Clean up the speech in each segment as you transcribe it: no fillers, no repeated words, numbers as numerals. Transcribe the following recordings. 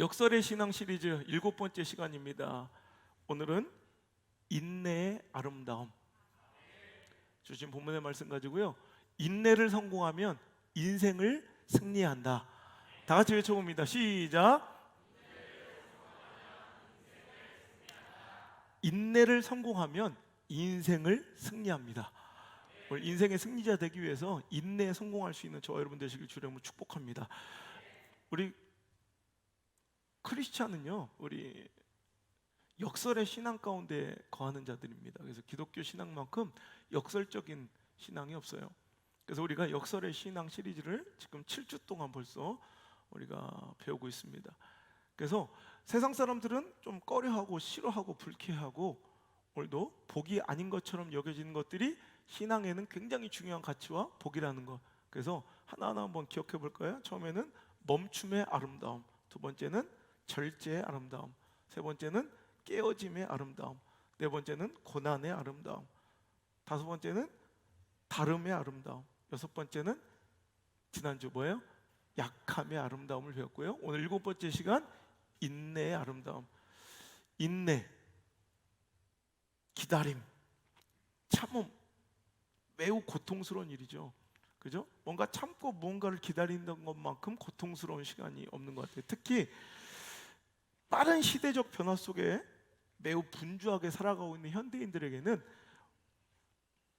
역설의 신앙 시리즈 7번째 시간입니다. 오늘은 인내의 아름다움. 주신 본문의 말씀 가지고요, 인내를 성공하면 인생을 승리한다. 다 같이 외쳐봅니다. 시작. 인내를 성공하면 인생을 승리합니다. 오늘 인생의 승리자 되기 위해서 인내에 성공할 수 있는 저와 여러분 되시길 주님으로 축복합니다. 우리 크리스찬은요, 우리 역설의 신앙 가운데 거하는 자들입니다. 그래서 기독교 신앙만큼 역설적인 신앙이 없어요. 그래서 우리가 역설의 신앙 시리즈를 지금 7주 동안 벌써 우리가 배우고 있습니다. 그래서 세상 사람들은 좀 꺼려하고 싫어하고 불쾌하고 오늘도 복이 아닌 것처럼 여겨지는 것들이 신앙에는 굉장히 중요한 가치와 복이라는 것. 그래서 하나하나 한번 기억해 볼까요? 처음에는 멈춤의 아름다움, 두 번째는 절제의 아름다움, 세 번째는 깨어짐의 아름다움, 네 번째는 고난의 아름다움, 다섯 번째는 다름의 아름다움, 여섯 번째는 지난주 뭐예요? 약함의 아름다움을 배웠고요. 오늘 7번째 시간 인내의 아름다움. 인내, 기다림, 참음, 매우 고통스러운 일이죠. 그죠? 뭔가 참고 무언가를 기다리는 것만큼 고통스러운 시간이 없는 것 같아요. 특히 빠른 시대적 변화 속에 매우 분주하게 살아가고 있는 현대인들에게는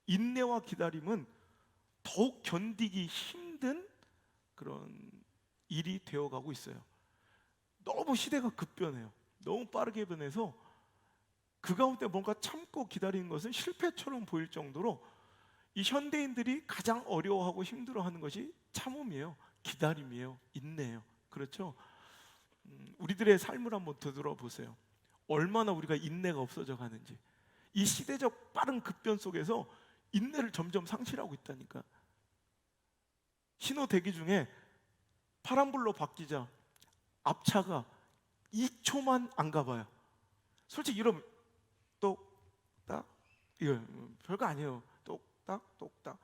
인내와 기다림은 더욱 견디기 힘든 그런 일이 되어가고 있어요. 너무 시대가 급변해요. 너무 빠르게 변해서 그 가운데 뭔가 참고 기다리는 것은 실패처럼 보일 정도로 이 현대인들이 가장 어려워하고 힘들어하는 것이 참음이에요. 기다림이에요. 인내예요. 그렇죠? 우리들의 삶을 한번 되돌아보세요. 얼마나 우리가 인내가 없어져 가는지. 이 시대적 빠른 급변 속에서 인내를 점점 상실하고 있다니까. 신호 대기 중에 파란불로 바뀌자 앞차가 2초만 안 가봐요. 솔직히 이러면 똑딱, 이거 별거 아니에요. 똑딱 똑딱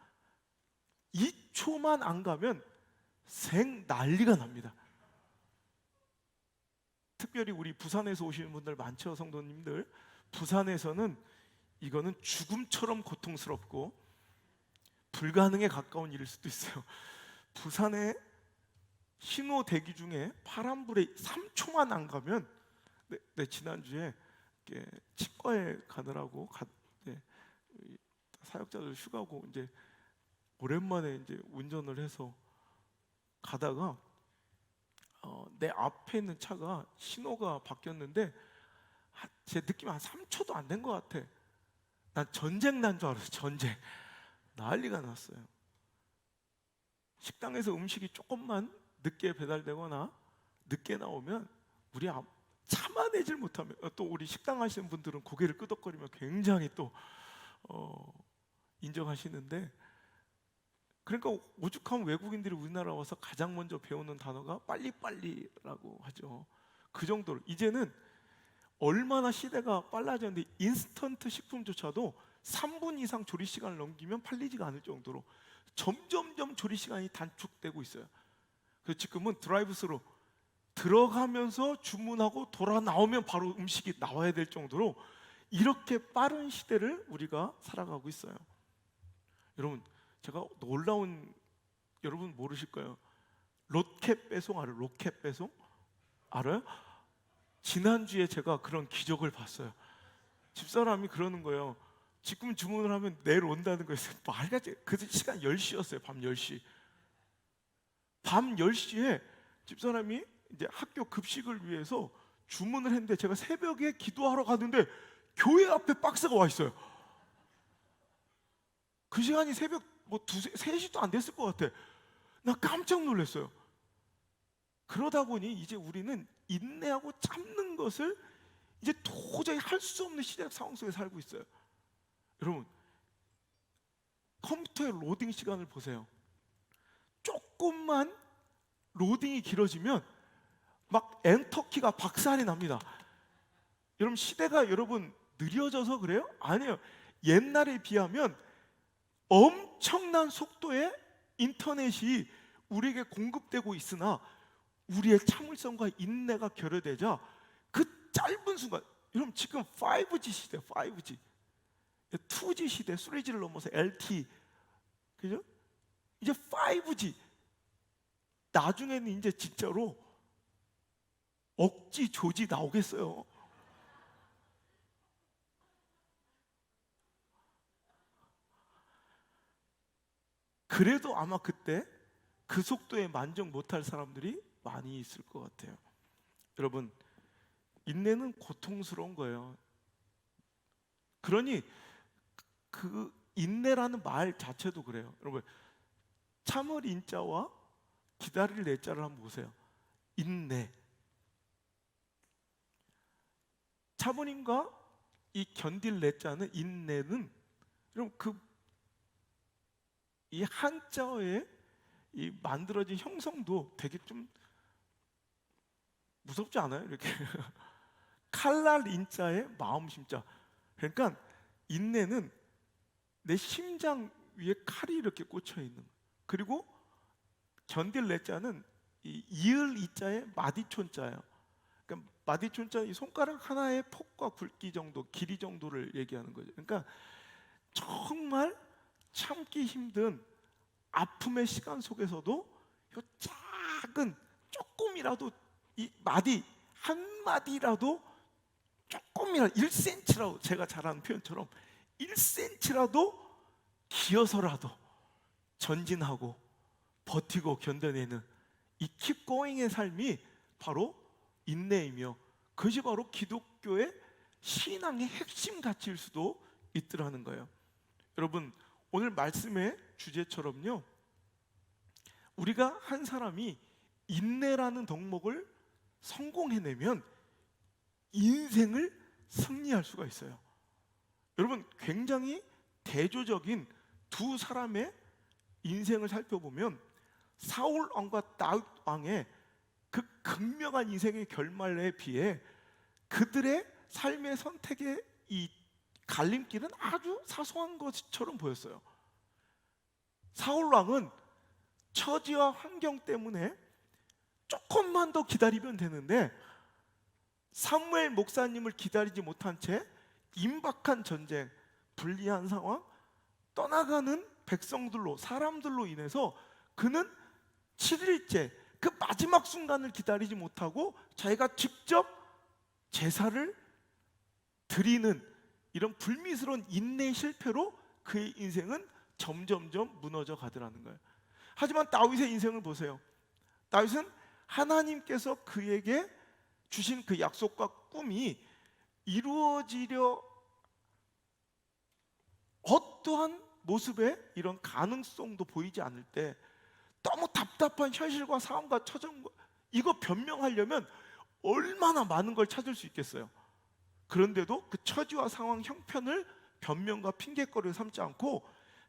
2초만 안 가면 생 난리가 납니다. 특별히 우리 부산에서 오시는 분들 많죠, 성도님들. 부산에서는 이거는 죽음처럼 고통스럽고 불가능에 가까운 일일 수도 있어요. 부산에 신호 대기 중에 파란불에 3초만 안 가면 지난주에 치과에 가느라고 사역자들 휴가고 이제 오랜만에 이제 운전을 해서 가다가 내 앞에 있는 차가 신호가 바뀌었는데 제 느낌이 한 3초도 안 된 것 같아. 난 전쟁 난 줄 알았어. 전쟁. 난리가 났어요. 식당에서 음식이 조금만 늦게 배달되거나 늦게 나오면 우리 참아내질 못하면 또 우리 식당 하시는 분들은 고개를 끄덕거리며 굉장히 또 인정하시는데, 그러니까 오죽하면 외국인들이 우리나라 와서 가장 먼저 배우는 단어가 빨리빨리라고 하죠. 그 정도로 이제는 얼마나 시대가 빨라졌는데 인스턴트 식품조차도 3분 이상 조리 시간을 넘기면 팔리지가 않을 정도로 점점점 조리 시간이 단축되고 있어요. 그래서 지금은 드라이브스루 들어가면서 주문하고 돌아 나오면 바로 음식이 나와야 될 정도로 이렇게 빠른 시대를 우리가 살아가고 있어요. 여러분, 제가 놀라운, 여러분 모르실 거예요. 로켓 배송 알아요? 로켓 배송? 알아요? 지난주에 제가 그런 기적을 봤어요. 집사람이 그러는 거예요. 지금 주문을 하면 내일 온다는 거예요. 말같이 그 시간 10시였어요. 밤 10시. 밤 10시에 집사람이 이제 학교 급식을 위해서 주문을 했는데 제가 새벽에 기도하러 갔는데 교회 앞에 박스가 와 있어요. 그 시간이 새벽 3시도 안 됐을 것 같아. 나 깜짝 놀랐어요. 그러다 보니 이제 우리는 인내하고 참는 것을 이제 도저히 할 수 없는 시대적 상황 속에 살고 있어요. 여러분, 컴퓨터의 로딩 시간을 보세요. 조금만 로딩이 길어지면 막 엔터키가 박살이 납니다. 여러분, 시대가 여러분 느려져서 그래요? 아니에요. 옛날에 비하면 엄청난 속도의 인터넷이 우리에게 공급되고 있으나 우리의 참을성과 인내가 결여되자 그 짧은 순간, 여러분 지금 5G 시대, 5G, 2G 시대, 3G를 넘어서 LTE, 그죠? 이제 5G, 나중에는 이제 진짜로 억지 조지 나오겠어요. 그래도 아마 그때 그 속도에 만족 못할 사람들이 많이 있을 것 같아요. 여러분, 인내는 고통스러운 거예요. 그러니 그 인내라는 말 자체도 그래요. 여러분, 참을 인자와 기다릴 내자를 한번 보세요. 인내. 참을인과 이 견딜 내자는, 인내는, 여러분 이 한자어에 이 만들어진 형성도 되게 좀 무섭지 않아요? 이렇게 칼날 인자에 마음 심자. 그러니까 인내는 내 심장 위에 칼이 이렇게 꽂혀 있는. 그리고 견딜 내자는 이 이을 이자에 마디촌자예요. 그러니까 마디촌자는 이 손가락 하나의 폭과 굵기 정도, 길이 정도를 얘기하는 거죠. 그러니까 정말 참기 힘든 아픔의 시간 속에서도 이 작은 조금이라도 이 마디 한 마디라도 조금이라도 1cm라도, 제가 잘하는 표현처럼 1cm라도 기어서라도 전진하고 버티고 견뎌내는 이 keep going의 삶이 바로 인내이며, 그것이 바로 기독교의 신앙의 핵심 가치일 수도 있더라는 거예요. 여러분, 오늘 말씀의 주제처럼요, 우리가 한 사람이 인내라는 덕목을 성공해내면 인생을 승리할 수가 있어요. 여러분, 굉장히 대조적인 두 사람의 인생을 살펴보면 사울 왕과 다윗 왕의 그 극명한 인생의 결말에 비해 그들의 삶의 선택의 이 갈림길은 아주 사소한 것처럼 보였어요. 사울 왕은 처지와 환경 때문에 조금만 더 기다리면 되는데 사무엘 목사님을 기다리지 못한 채 임박한 전쟁, 불리한 상황, 떠나가는 백성들로, 사람들로 인해서 그는 7일째 그 마지막 순간을 기다리지 못하고 자기가 직접 제사를 드리는 이런 불미스러운 인내의 실패로 그의 인생은 점점점 무너져 가더라는 거예요. 하지만 다윗의 인생을 보세요. 다윗은 하나님께서 그에게 주신 그 약속과 꿈이 이루어지려 어떠한 모습의 이런 가능성도 보이지 않을 때 너무 답답한 현실과 상황과 처정과 이거 변명하려면 얼마나 많은 걸 찾을 수 있겠어요. 그런데도 그 처지와 상황 형편을 변명과 핑계거리로 삼지 않고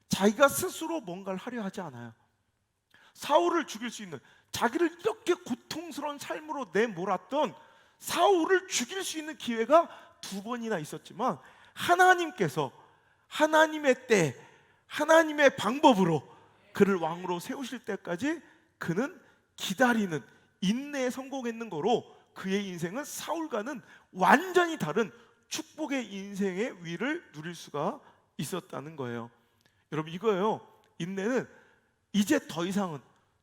자기가 스스로 뭔가를 하려 하지 않아요. 사울을 죽일 수 있는, 자기를 이렇게 고통스러운 삶으로 내몰았던 사울을 죽일 수 있는 기회가 2번이나 있었지만 하나님께서 하나님의 때, 하나님의 방법으로 그를 왕으로 세우실 때까지 그는 기다리는 인내에 성공했는 거로 그의 인생은 사울과는 완전히 다른 축복의 인생의 위를 누릴 수가 있었다는 거예요. 여러분, 이거예요. 인내는 이제 더 이상은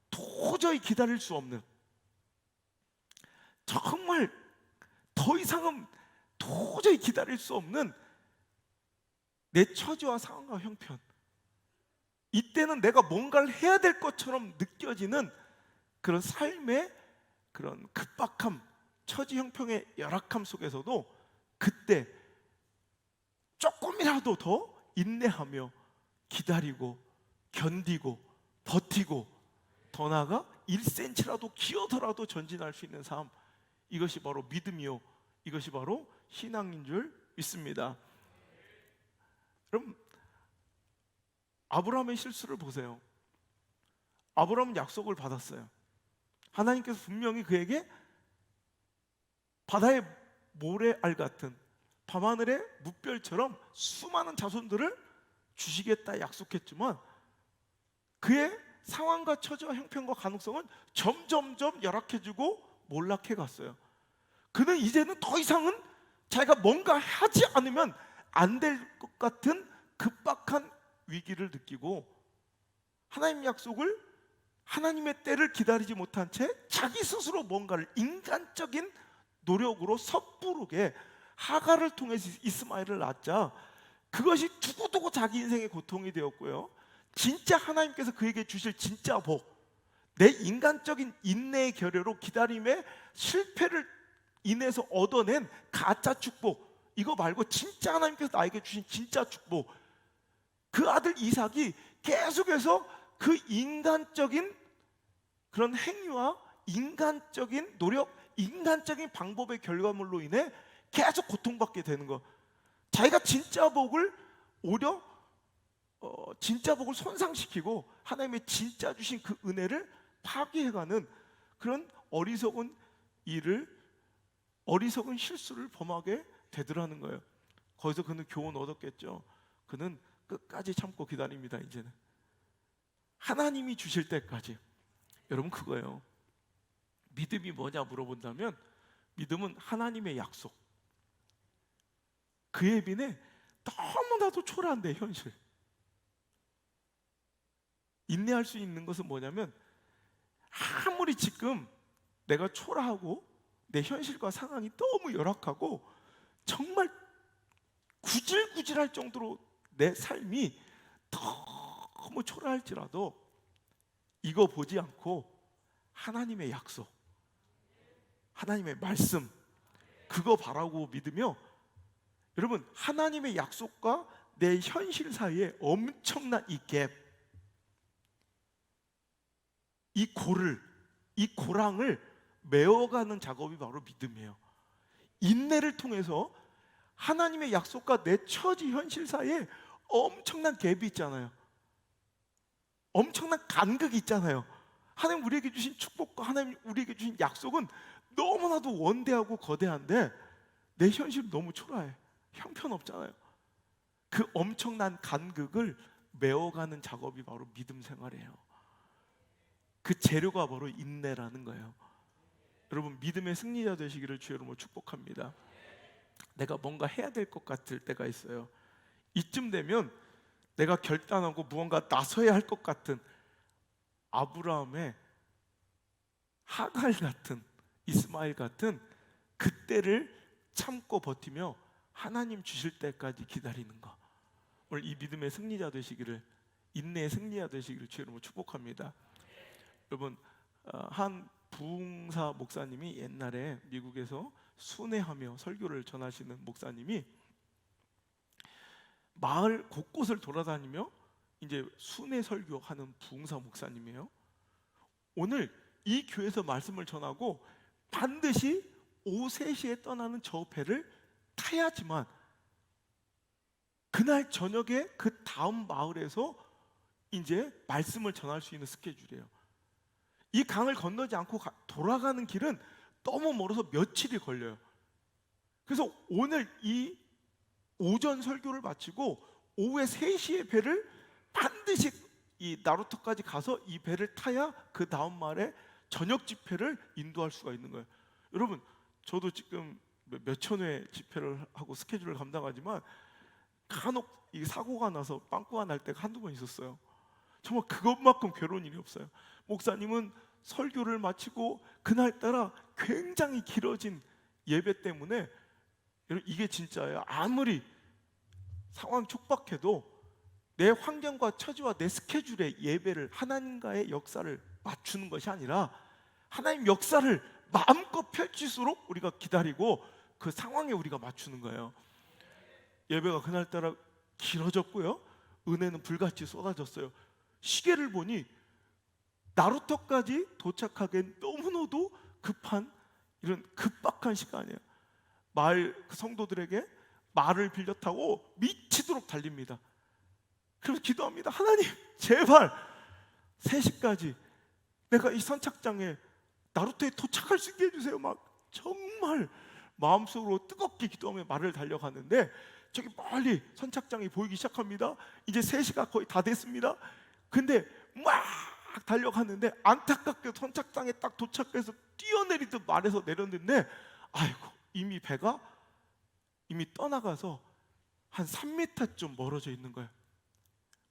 도저히 기다릴 수 없는, 정말 더 이상은 도저히 기다릴 수 없는 내 처지와 상황과 형편, 이때는 내가 뭔가를 해야 될 것처럼 느껴지는 그런 삶의 그런 급박함, 처지 형편의 열악함 속에서도 그때 조금이라도 더 인내하며 기다리고 견디고 버티고 더 나아가 1cm라도 기어더라도 전진할 수 있는 삶, 이것이 바로 믿음이요, 이것이 바로 신앙인 줄 믿습니다. 그럼 아브라함의 실수를 보세요. 아브라함은 약속을 받았어요. 하나님께서 분명히 그에게 바다의 모래알 같은, 밤하늘의 무별처럼 수많은 자손들을 주시겠다 약속했지만 그의 상황과 처지와 형편과 가능성은 점점점 열악해지고 몰락해 갔어요. 그는 이제는 더 이상은 자기가 뭔가 하지 않으면 안 될 것 같은 급박한 위기를 느끼고 하나님 약속을, 하나님의 때를 기다리지 못한 채 자기 스스로 뭔가를 인간적인 노력으로 섣부르게 하갈을 통해서 이스마엘을 낳자 그것이 두고두고 자기 인생의 고통이 되었고요, 진짜 하나님께서 그에게 주실 진짜 복, 내 인간적인 인내의 결여로 기다림의 실패를 인해서 얻어낸 가짜 축복, 이거 말고 진짜 하나님께서 나에게 주신 진짜 축복, 그 아들 이삭이 계속해서 그 인간적인 그런 행위와 인간적인 노력, 인간적인 방법의 결과물로 인해 계속 고통받게 되는 거. 자기가 진짜 복을 오히려 진짜 복을 손상시키고 하나님의 진짜 주신 그 은혜를 파괴해가는 그런 어리석은 일을, 어리석은 실수를 범하게 되더라는 거예요. 거기서 그는 교훈 얻었겠죠. 그는 끝까지 참고 기다립니다. 이제는 하나님이 주실 때까지. 여러분, 그거예요. 믿음이 뭐냐 물어본다면 믿음은 하나님의 약속, 그에 비해 너무나도 초라한데 현실. 인내할 수 있는 것은 뭐냐면 아무리 지금 내가 초라하고 내 현실과 상황이 너무 열악하고 정말 구질구질할 정도로 내 삶이 너무 초라할지라도 이거 보지 않고 하나님의 약속, 하나님의 말씀, 그거 바라고 믿으며, 여러분, 하나님의 약속과 내 현실 사이에 엄청난 이 갭, 이 고를, 이 고랑을 메워가는 작업이 바로 믿음이에요. 인내를 통해서 하나님의 약속과 내 처지 현실 사이에 엄청난 갭이 있잖아요. 엄청난 간극이 있잖아요. 하나님 우리에게 주신 축복과 하나님 우리에게 주신 약속은 너무나도 원대하고 거대한데 내 현실은 너무 초라해. 형편없잖아요. 그 엄청난 간극을 메워가는 작업이 바로 믿음 생활이에요. 그 재료가 바로 인내라는 거예요. 여러분, 믿음의 승리자 되시기를 주의 이름으로 축복합니다. 내가 뭔가 해야 될 것 같을 때가 있어요. 이쯤 되면 내가 결단하고 무언가 나서야 할 것 같은 아브라함의 하갈 같은, 이스마엘 같은 그때를 참고 버티며 하나님 주실 때까지 기다리는 거. 오늘 이 믿음의 승리자 되시기를, 인내의 승리자 되시기를 주의 이름으로 축복합니다. 여러분, 한 부흥사 목사님이 옛날에 미국에서 순회하며 설교를 전하시는 목사님이 마을 곳곳을 돌아다니며 이제 순회 설교하는 부흥사 목사님이에요. 오늘 이 교회에서 말씀을 전하고 반드시 오후 3시에 떠나는 저 배를 타야지만 그날 저녁에 그 다음 마을에서 이제 말씀을 전할 수 있는 스케줄이에요. 이 강을 건너지 않고 돌아가는 길은 너무 멀어서 며칠이 걸려요. 그래서 오늘 이 오전 설교를 마치고 오후에 3시에 배를 반드시 이 나루터까지 가서 이 배를 타야 그 다음 말에 저녁 집회를 인도할 수가 있는 거예요. 여러분, 저도 지금 몇천 회 집회를 하고 스케줄을 감당하지만 간혹 이 사고가 나서 빵꾸가 날 때가 한두 번 있었어요. 정말 그것만큼 괴로운 일이 없어요. 목사님은 설교를 마치고 그날따라 굉장히 길어진 예배 때문에, 여러분, 이게 진짜예요. 아무리 상황 촉박해도 내 환경과 처지와 내 스케줄에 예배를, 하나님과의 역사를 맞추는 것이 아니라 하나님 역사를 마음껏 펼칠수록 우리가 기다리고 그 상황에 우리가 맞추는 거예요. 예배가 그날따라 길어졌고요, 은혜는 불같이 쏟아졌어요. 시계를 보니 나루터까지 도착하기엔 너무나도 급한, 이런 급박한 시간이에요. 마을 그 성도들에게 말을 빌려 타고 미치도록 달립니다. 그래서 기도합니다. 하나님, 제발 3시까지 내가 이 선착장에 나루터에 도착할 수 있게 해주세요. 막 정말 마음속으로 뜨겁게 기도하며 말을 달려가는데 저기 멀리 선착장이 보이기 시작합니다. 이제 3시가 거의 다 됐습니다. 근데 막 막 달려갔는데 안타깝게 선착장에 딱 도착해서 뛰어내리듯 말해서 내렸는데 아이고 이미 배가 이미 떠나가서 한 3m쯤 멀어져 있는 거예요.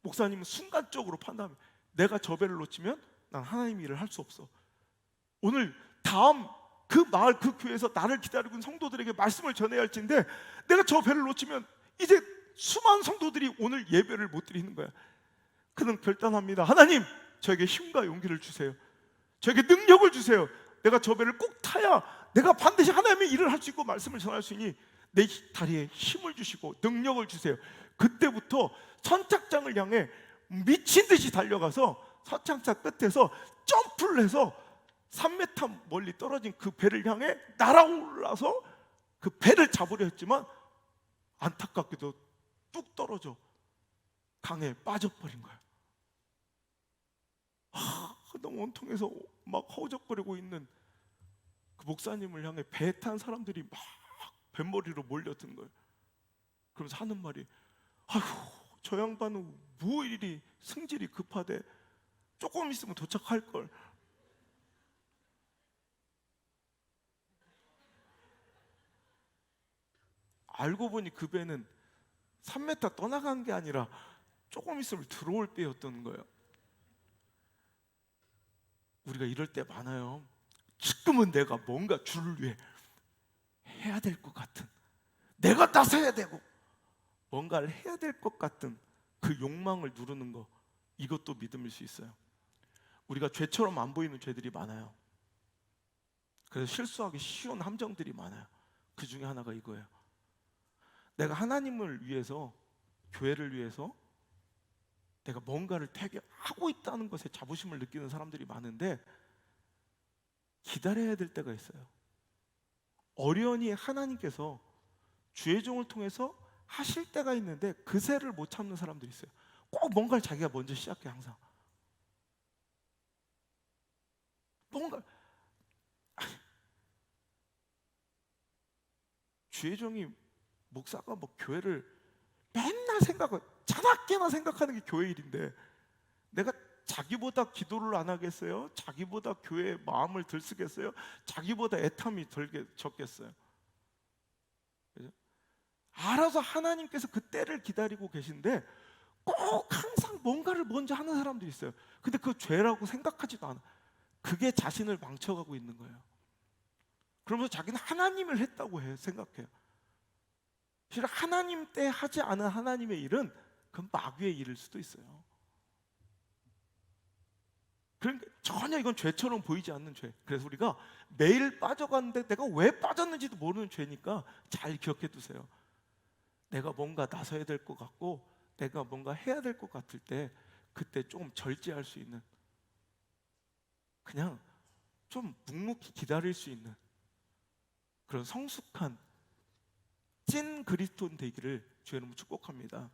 목사님은 순간적으로 판단해. 내가 저 배를 놓치면 난 하나님 일을 할 수 없어. 오늘 다음 그 마을 그 교회에서 나를 기다리고 있는 성도들에게 말씀을 전해야 할진데 내가 저 배를 놓치면 이제 수많은 성도들이 오늘 예배를 못 드리는 거야. 그는 결단합니다. 하나님 저에게 힘과 용기를 주세요. 저에게 능력을 주세요. 내가 저 배를 꼭 타야 내가 반드시 하나님의 일을 할 수 있고 말씀을 전할 수 있으니 내 다리에 힘을 주시고 능력을 주세요. 그때부터 선착장을 향해 미친 듯이 달려가서 선착장 끝에서 점프를 해서 3m 멀리 떨어진 그 배를 향해 날아올라서 그 배를 잡으려 했지만 안타깝게도 뚝 떨어져 강에 빠져버린 거야. 너무 온통에서 막 허우적거리고 있는 그 목사님을 향해 배에 탄 사람들이 막 뱃머리로 몰려든 거예요. 그러면서 하는 말이 아휴 저 양반은 뭐 이리 승질이 급하대. 조금 있으면 도착할 걸. 알고 보니 그 배는 3m 떠나간 게 아니라 조금 있으면 들어올 배였던 거예요. 우리가 이럴 때 많아요. 지금은 내가 뭔가 주를 위해 해야 될 것 같은, 내가 나서야 되고 뭔가를 해야 될 것 같은 그 욕망을 누르는 거, 이것도 믿음일 수 있어요. 우리가 죄처럼 안 보이는 죄들이 많아요. 그래서 실수하기 쉬운 함정들이 많아요. 그 중에 하나가 이거예요. 내가 하나님을 위해서, 교회를 위해서 내가 뭔가를 되게 하고 있다는 것에 자부심을 느끼는 사람들이 많은데 기다려야 될 때가 있어요. 어련히 하나님께서 주의 종을 통해서 하실 때가 있는데 그새를 못 참는 사람들이 있어요. 꼭 뭔가를 자기가 먼저 시작해. 항상 뭔가 주의 종이 목사가 뭐 교회를 맨날 자나깨나 생각하는 게 교회 일인데 내가 자기보다 기도를 안 하겠어요? 자기보다 교회에 마음을 덜 쓰겠어요? 자기보다 애탐이 덜 적겠어요? 그죠? 알아서 하나님께서 그 때를 기다리고 계신데 꼭 항상 뭔가를 먼저 하는 사람들이 있어요. 근데 그 죄라고 생각하지도 않아. 그게 자신을 망쳐가고 있는 거예요. 그러면서 자기는 하나님을 했다고 생각해요. 실은 하나님 때 하지 않은 하나님의 일은 그건 마귀의 일일 수도 있어요. 그러니까 전혀 이건 죄처럼 보이지 않는 죄. 그래서 우리가 매일 빠져가는데 내가 왜 빠졌는지도 모르는 죄니까 잘 기억해 두세요. 내가 뭔가 나서야 될 것 같고 내가 뭔가 해야 될 것 같을 때 그때 조금 절제할 수 있는, 그냥 좀 묵묵히 기다릴 수 있는 그런 성숙한 찐 그리스도인 되기를 주의 이름으로 축복합니다.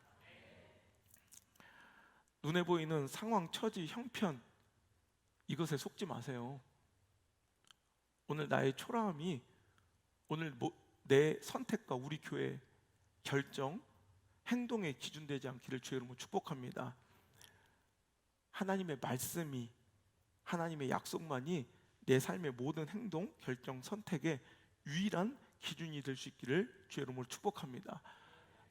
눈에 보이는 상황, 처지, 형편 이것에 속지 마세요. 오늘 나의 초라함이 오늘 내 선택과 우리 교회 결정, 행동에 기준되지 않기를 주의 이름으로 축복합니다. 하나님의 말씀이, 하나님의 약속만이 내 삶의 모든 행동, 결정, 선택의 유일한 기준이 될 수 있기를 주의 이름으로 축복합니다.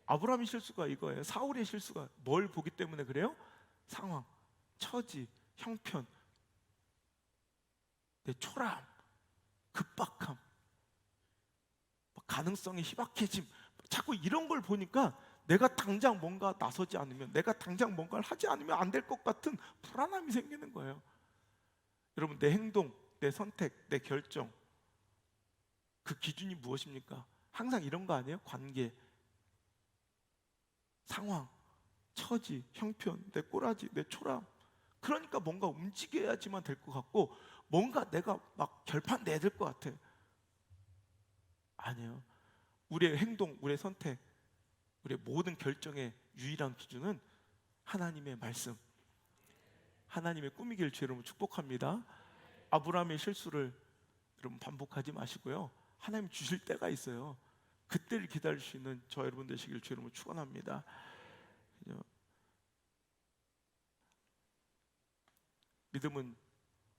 아브라함의 실수가 이거예요. 사울의 실수가 뭘 보기 때문에 그래요? 상황, 처지, 형편, 내 초라함, 급박함, 가능성의 희박해짐, 자꾸 이런 걸 보니까 내가 당장 뭔가 나서지 않으면, 내가 당장 뭔가를 하지 않으면 안 될 것 같은 불안함이 생기는 거예요. 여러분, 내 행동, 내 선택, 내 결정, 그 기준이 무엇입니까? 항상 이런 거 아니에요? 관계, 상황, 처지, 형편, 내 꼬라지, 내 초라함. 그러니까 뭔가 움직여야지만 될 것 같고 뭔가 내가 막 결판 내야 될 것 같아. 아니에요. 우리의 행동, 우리의 선택, 우리의 모든 결정의 유일한 기준은 하나님의 말씀, 하나님의 꿈이길 주의 이름으로 축복합니다. 아브라함의 실수를 여러분 반복하지 마시고요. 하나님 주실 때가 있어요. 그때를 기다릴 수 있는 저 여러분 되시길 주의 이름으로 축원합니다. 믿음은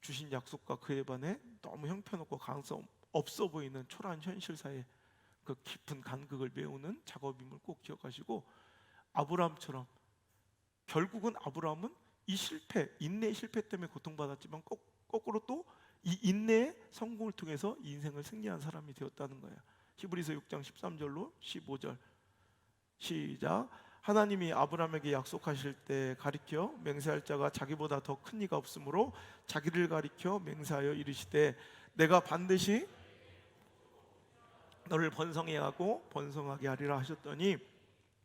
주신 약속과 그에 반해 너무 형편없고 가능성 없어 보이는 초라한 현실 사이에 그 깊은 간극을 메우는 작업임을 꼭 기억하시고, 아브라함처럼 결국은 아브라함은 이 실패, 인내의 실패 때문에 고통받았지만 거꾸로 또 이 인내의 성공을 통해서 인생을 승리한 사람이 되었다는 거예요. 히브리서 6장 13절로 15절 시작. 하나님이 아브라함에게 약속하실 때 가리켜 맹세할 자가 자기보다 더 큰 이가 없으므로 자기를 가리켜 맹세하여 이르시되 내가 반드시 너를 번성해 하고 번성하게 하리라 하셨더니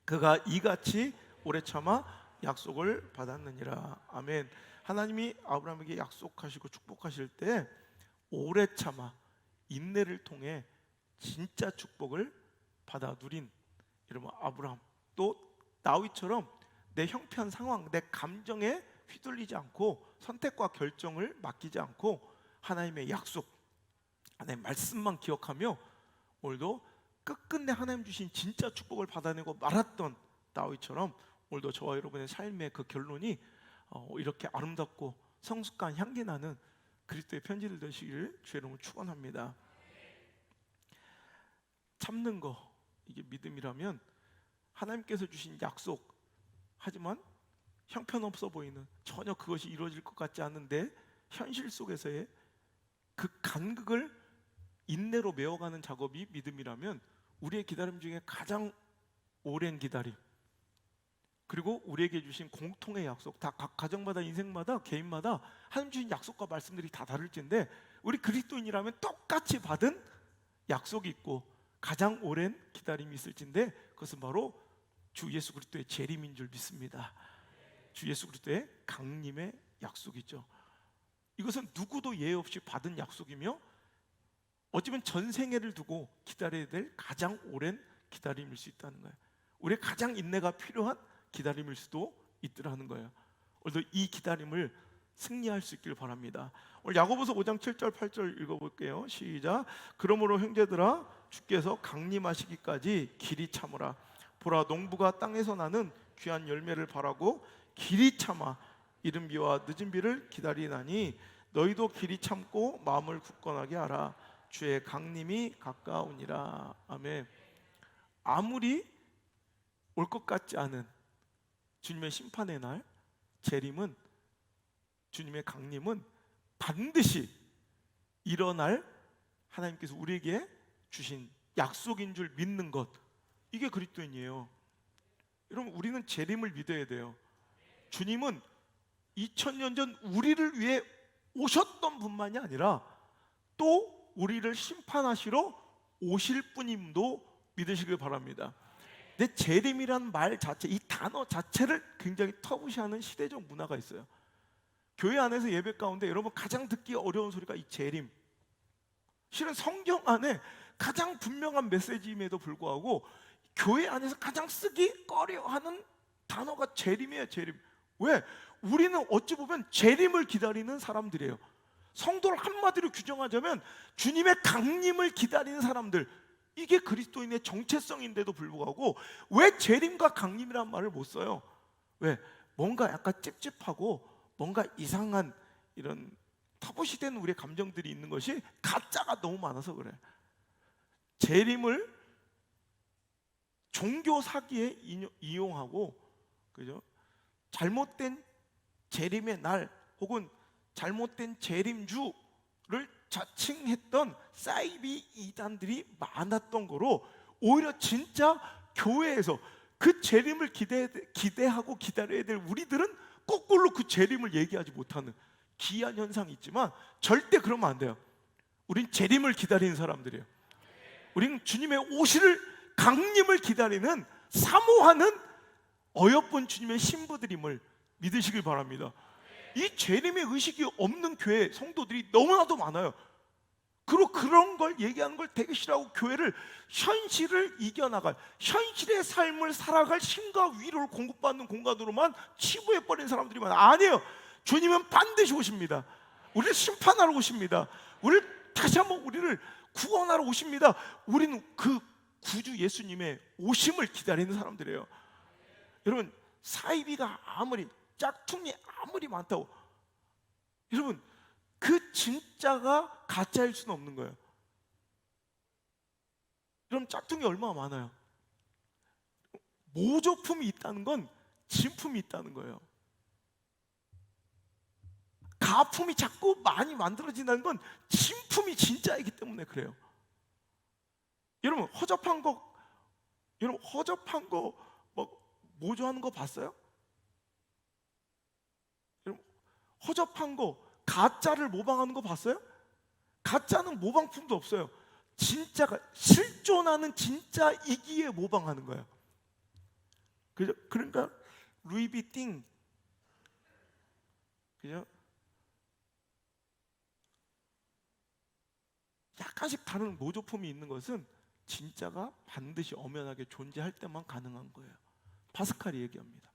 그가 이같이 오래 참아 약속을 받았느니라. 아멘. 하나님이 아브라함에게 약속하시고 축복하실 때 오래 참아 인내를 통해 진짜 축복을 받아 누린 여러분 아브라함, 또 다윗처럼 내 형편 상황, 내 감정에 휘둘리지 않고 선택과 결정을 맡기지 않고 하나님의 약속, 하나님의 말씀만 기억하며 오늘도 끝끝내 하나님 주신 진짜 축복을 받아내고 말았던 다윗처럼 오늘도 저와 여러분의 삶의 그 결론이 이렇게 아름답고 성숙한 향기 나는 그리스도의 편지들 되시기를 주의 이름으로 축원합니다. 참는 거, 이게 믿음이라면 하나님께서 주신 약속, 하지만 형편없어 보이는, 전혀 그것이 이루어질 것 같지 않은데 현실 속에서의 그 간극을 인내로 메워가는 작업이 믿음이라면 우리의 기다림 중에 가장 오랜 기다림, 그리고 우리에게 주신 공통의 약속, 다 각 가정마다 인생마다 개인마다 하나님 주신 약속과 말씀들이 다 다를진데 우리 그리스도인이라면 똑같이 받은 약속이 있고 가장 오랜 기다림이 있을진데 그것은 바로 주 예수 그리스도의 재림인 줄 믿습니다. 주 예수 그리스도의 강림의 약속이죠. 이것은 누구도 예외 없이 받은 약속이며 어쩌면 전생애를 두고 기다려야 될 가장 오랜 기다림일 수 있다는 거예요. 우리의 가장 인내가 필요한 기다림일 수도 있더라는 거예요. 오늘도 이 기다림을 승리할 수 있기를 바랍니다. 오늘 야고보서 5장 7절 8절 읽어볼게요. 시작. 그러므로 형제들아 주께서 강림하시기까지 길이 참으라. 보라 농부가 땅에서 나는 귀한 열매를 바라고 길이 참아 이른 비와 늦은 비를 기다리나니 너희도 길이 참고 마음을 굳건하게 하라. 주의 강림이 가까우니라. 아멘. 아무리 올 것 같지 않은 주님의 심판의 날, 재림은, 주님의 강림은 반드시 일어날 하나님께서 우리에게 주신 약속인 줄 믿는 것, 이게 그리스도인이에요. 여러분, 우리는 재림을 믿어야 돼요. 주님은 2000년 전 우리를 위해 오셨던 분만이 아니라 또 우리를 심판하시러 오실 분임도 믿으시길 바랍니다. 근데 재림이란 말 자체, 이 단어 자체를 굉장히 터부시하는 시대적 문화가 있어요. 교회 안에서 예배 가운데 여러분 가장 듣기 어려운 소리가 이 재림. 실은 성경 안에 가장 분명한 메시지임에도 불구하고 교회 안에서 가장 쓰기 꺼려하는 단어가 재림이에요. 재림. 왜? 우리는 어찌 보면 재림을 기다리는 사람들이에요. 성도를 한마디로 규정하자면 주님의 강림을 기다리는 사람들, 이게 그리스도인의 정체성인데도 불구하고 왜 재림과 강림이란 말을 못 써요? 왜? 뭔가 약간 찝찝하고 뭔가 이상한 이런 터부시된 우리의 감정들이 있는 것이 가짜가 너무 많아서 그래. 재림을 종교 사기에 이용하고, 그죠? 잘못된 재림의 날 혹은 잘못된 재림주를 자칭했던 사이비 이단들이 많았던 거로 오히려 진짜 교회에서 그 재림을 기대하고 기다려야 될 우리들은 거꾸로 그 재림을 얘기하지 못하는 기이한 현상이 있지만 절대 그러면 안 돼요. 우린 재림을 기다리는 사람들이에요. 우린 주님의 오실 강림을 기다리는, 사모하는 어여쁜 주님의 신부들임을 믿으시길 바랍니다. 이 재림의 의식이 없는 교회 성도들이 너무나도 많아요. 그리고 그런 걸 얘기하는 걸 되게 싫어하고 교회를, 현실을 이겨나갈, 현실의 삶을 살아갈 힘과 위로를 공급받는 공간으로만 치부해버린 사람들이 많아요. 아니에요. 주님은 반드시 오십니다. 우리를 심판하러 오십니다. 우리를 다시 한번 우리를 구원하러 오십니다. 우리는 그 구주 예수님의 오심을 기다리는 사람들이에요. 여러분, 사이비가 아무리, 짝퉁이 아무리 많다고, 여러분, 그 진짜가 가짜일 수는 없는 거예요. 여러분, 짝퉁이 얼마나 많아요. 모조품이 있다는 건 진품이 있다는 거예요. 가품이 자꾸 많이 만들어진다는 건 진품이 진짜이기 때문에 그래요. 여러분, 허접한 거 모조하는 거 봤어요? 여러분, 허접한 거, 가짜를 모방하는 거 봤어요? 가짜는 모방품도 없어요. 진짜가 실존하는 진짜이기에 모방하는 거예요. 그죠? 그러니까 루이비띵, 그죠? 약간씩 다른 모조품이 있는 것은 진짜가 반드시 엄연하게 존재할 때만 가능한 거예요. 파스칼이 얘기합니다.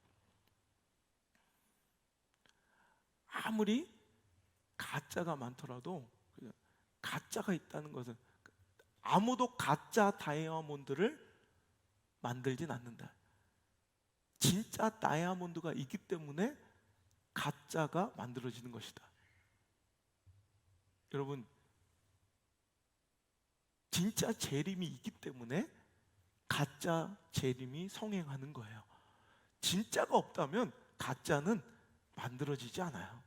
아무리 가짜가 많더라도 가짜가 있다는 것은 아무도 가짜 다이아몬드를 만들진 않는다. 진짜 다이아몬드가 있기 때문에 가짜가 만들어지는 것이다. 여러분, 진짜 재림이 있기 때문에 가짜 재림이 성행하는 거예요. 진짜가 없다면 가짜는 만들어지지 않아요.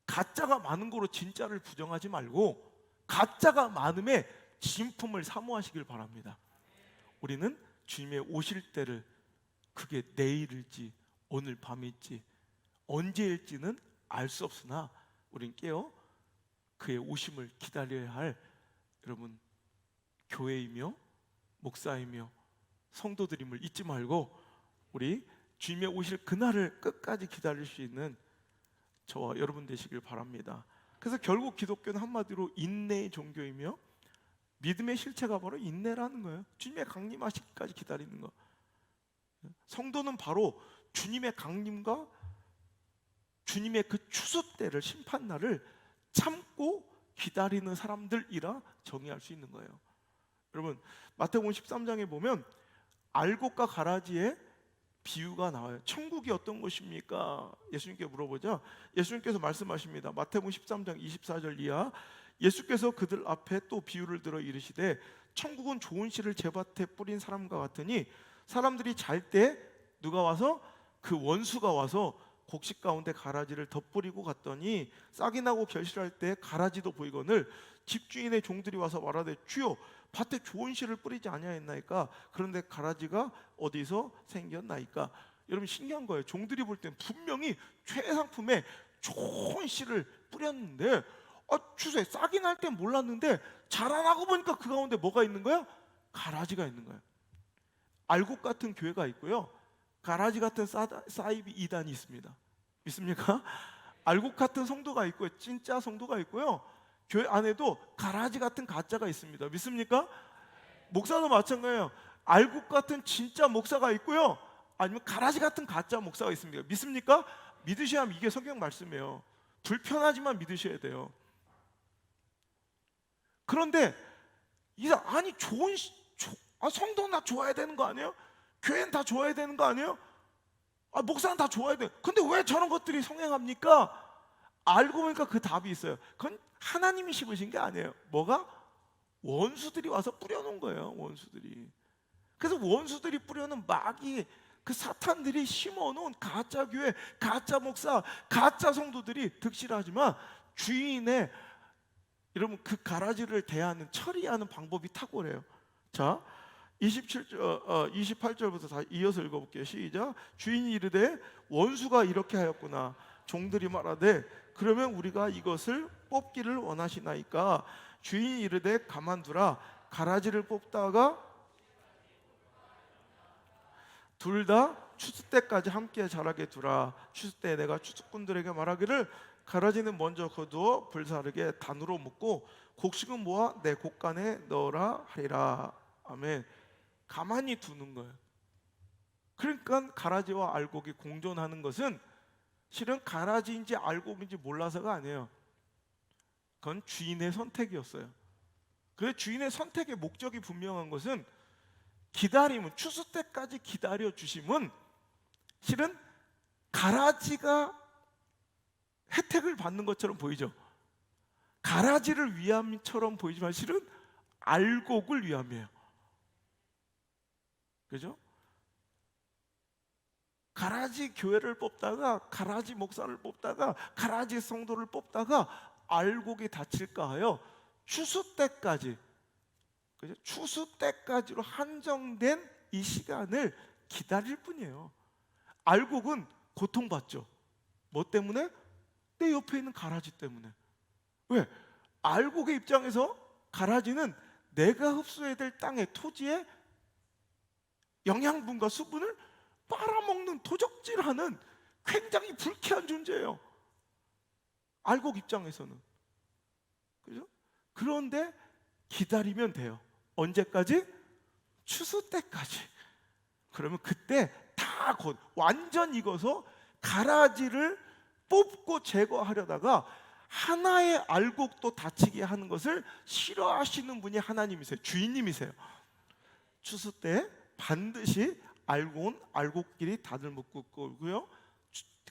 가짜가 많은 거로 진짜를 부정하지 말고 가짜가 많음에 진품을 사모하시길 바랍니다. 우리는 주님의 오실 때를, 그게 내일일지 오늘 밤일지 언제일지는 알 수 없으나 우린 깨어 그의 오심을 기다려야 할 여러분 교회이며 목사이며 성도들임을 잊지 말고 우리 주님의 오실 그날을 끝까지 기다릴 수 있는 저와 여러분 되시길 바랍니다. 그래서 결국 기독교는 한마디로 인내의 종교이며 믿음의 실체가 바로 인내라는 거예요. 주님의 강림하시기까지 기다리는 거. 성도는 바로 주님의 강림과 주님의 그 추수 때를, 심판날을 참고 기다리는 사람들이라 정의할 수 있는 거예요. 여러분, 마태복음 13장에 보면 알곡과 가라지의 비유가 나와요. 천국이 어떤 것입니까? 예수님께 물어보자 예수님께서 말씀하십니다. 마태복음 13장 24절 이하, 예수께서 그들 앞에 또 비유를 들어 이르시되 천국은 좋은 씨를 제밭에 뿌린 사람과 같으니 사람들이 잘 때 누가 와서, 그 원수가 와서 곡식 가운데 가라지를 덧뿌리고 갔더니 싹이 나고 결실할 때 가라지도 보이거늘 집주인의 종들이 와서 말하되 주여 밭에 좋은 씨를 뿌리지 아니하였나이까? 그런데 가라지가 어디서 생겼나이까? 여러분, 신기한 거예요. 종들이 볼 땐 분명히 최상품의 좋은 씨를 뿌렸는데 추수에 싹이 날 땐 몰랐는데 자라나고 보니까 그 가운데 뭐가 있는 거야? 가라지가 있는 거예요. 알곡 같은 교회가 있고요, 가라지 같은 사이비 이단이 있습니다. 믿습니까? 알곡 같은 성도가 있고요, 진짜 성도가 있고요, 교회 안에도 가라지 같은 가짜가 있습니다. 믿습니까? 목사도 마찬가지예요. 알곡 같은 진짜 목사가 있고요, 아니면 가라지 같은 가짜 목사가 있습니다. 믿습니까? 믿으셔야 하면, 이게 성경 말씀이에요. 불편하지만 믿으셔야 돼요. 그런데 아니 성도는 다 좋아야 되는 거 아니에요? 교회는 다 좋아야 되는 거 아니에요? 목사는 다 좋아야 돼요. 근데 왜 저런 것들이 성행합니까? 알고 보니까 그 답이 있어요. 그건 하나님이 심으신 게 아니에요. 뭐가? 원수들이 와서 뿌려놓은 거예요. 원수들이. 그래서 원수들이 뿌려놓은 마귀, 그 사탄들이 심어놓은 가짜 교회, 가짜 목사, 가짜 성도들이 득실하지만 주인의, 여러분, 그 가라지를 대하는, 처리하는 방법이 탁월해요. 자, 28절부터 다 이어서 읽어볼게요. 시작. 주인이 이르되 원수가 이렇게 하였구나. 종들이 말하되 그러면 우리가 이것을 뽑기를 원하시나이까? 주인이 이르되 가만두라. 가라지를 뽑다가 둘 다 추수 때까지 함께 자라게 두라. 추수 때 내가 추수꾼들에게 말하기를 가라지는 먼저 거두어 불사르게 단으로 묶고 곡식은 모아 내 곡간에 넣으라 하리라. 아멘. 가만히 두는 거예요. 그러니까 가라지와 알곡이 공존하는 것은 실은 가라지인지 알곡인지 몰라서가 아니에요. 그건 주인의 선택이었어요. 그 주인의 선택의 목적이 분명한 것은, 기다림은, 추수 때까지 기다려 주심은 실은 가라지가 혜택을 받는 것처럼 보이죠. 가라지를 위함처럼 보이지만 실은 알곡을 위함이에요. 그죠? 가라지 교회를 뽑다가, 가라지 목사를 뽑다가, 가라지 성도를 뽑다가 알곡이 닫힐까 하여 추수 때까지, 그죠? 추수 때까지로 한정된 이 시간을 기다릴 뿐이에요. 알곡은 고통받죠. 뭐 때문에? 내 옆에 있는 가라지 때문에. 왜? 알곡의 입장에서 가라지는 내가 흡수해야 될 땅의 토지의 영양분과 수분을 빨아먹는, 도적질하는 굉장히 불쾌한 존재예요. 알곡 입장에서는. 그죠? 그런데 기다리면 돼요. 언제까지? 추수 때까지. 그러면 그때 다 곧 완전 익어서 가라지를 뽑고 제거하려다가 하나의 알곡도 다치게 하는 것을 싫어하시는 분이 하나님이세요. 주인님이세요. 추수 때 반드시 알곡은 알곡끼리 단을 묶고 거고요,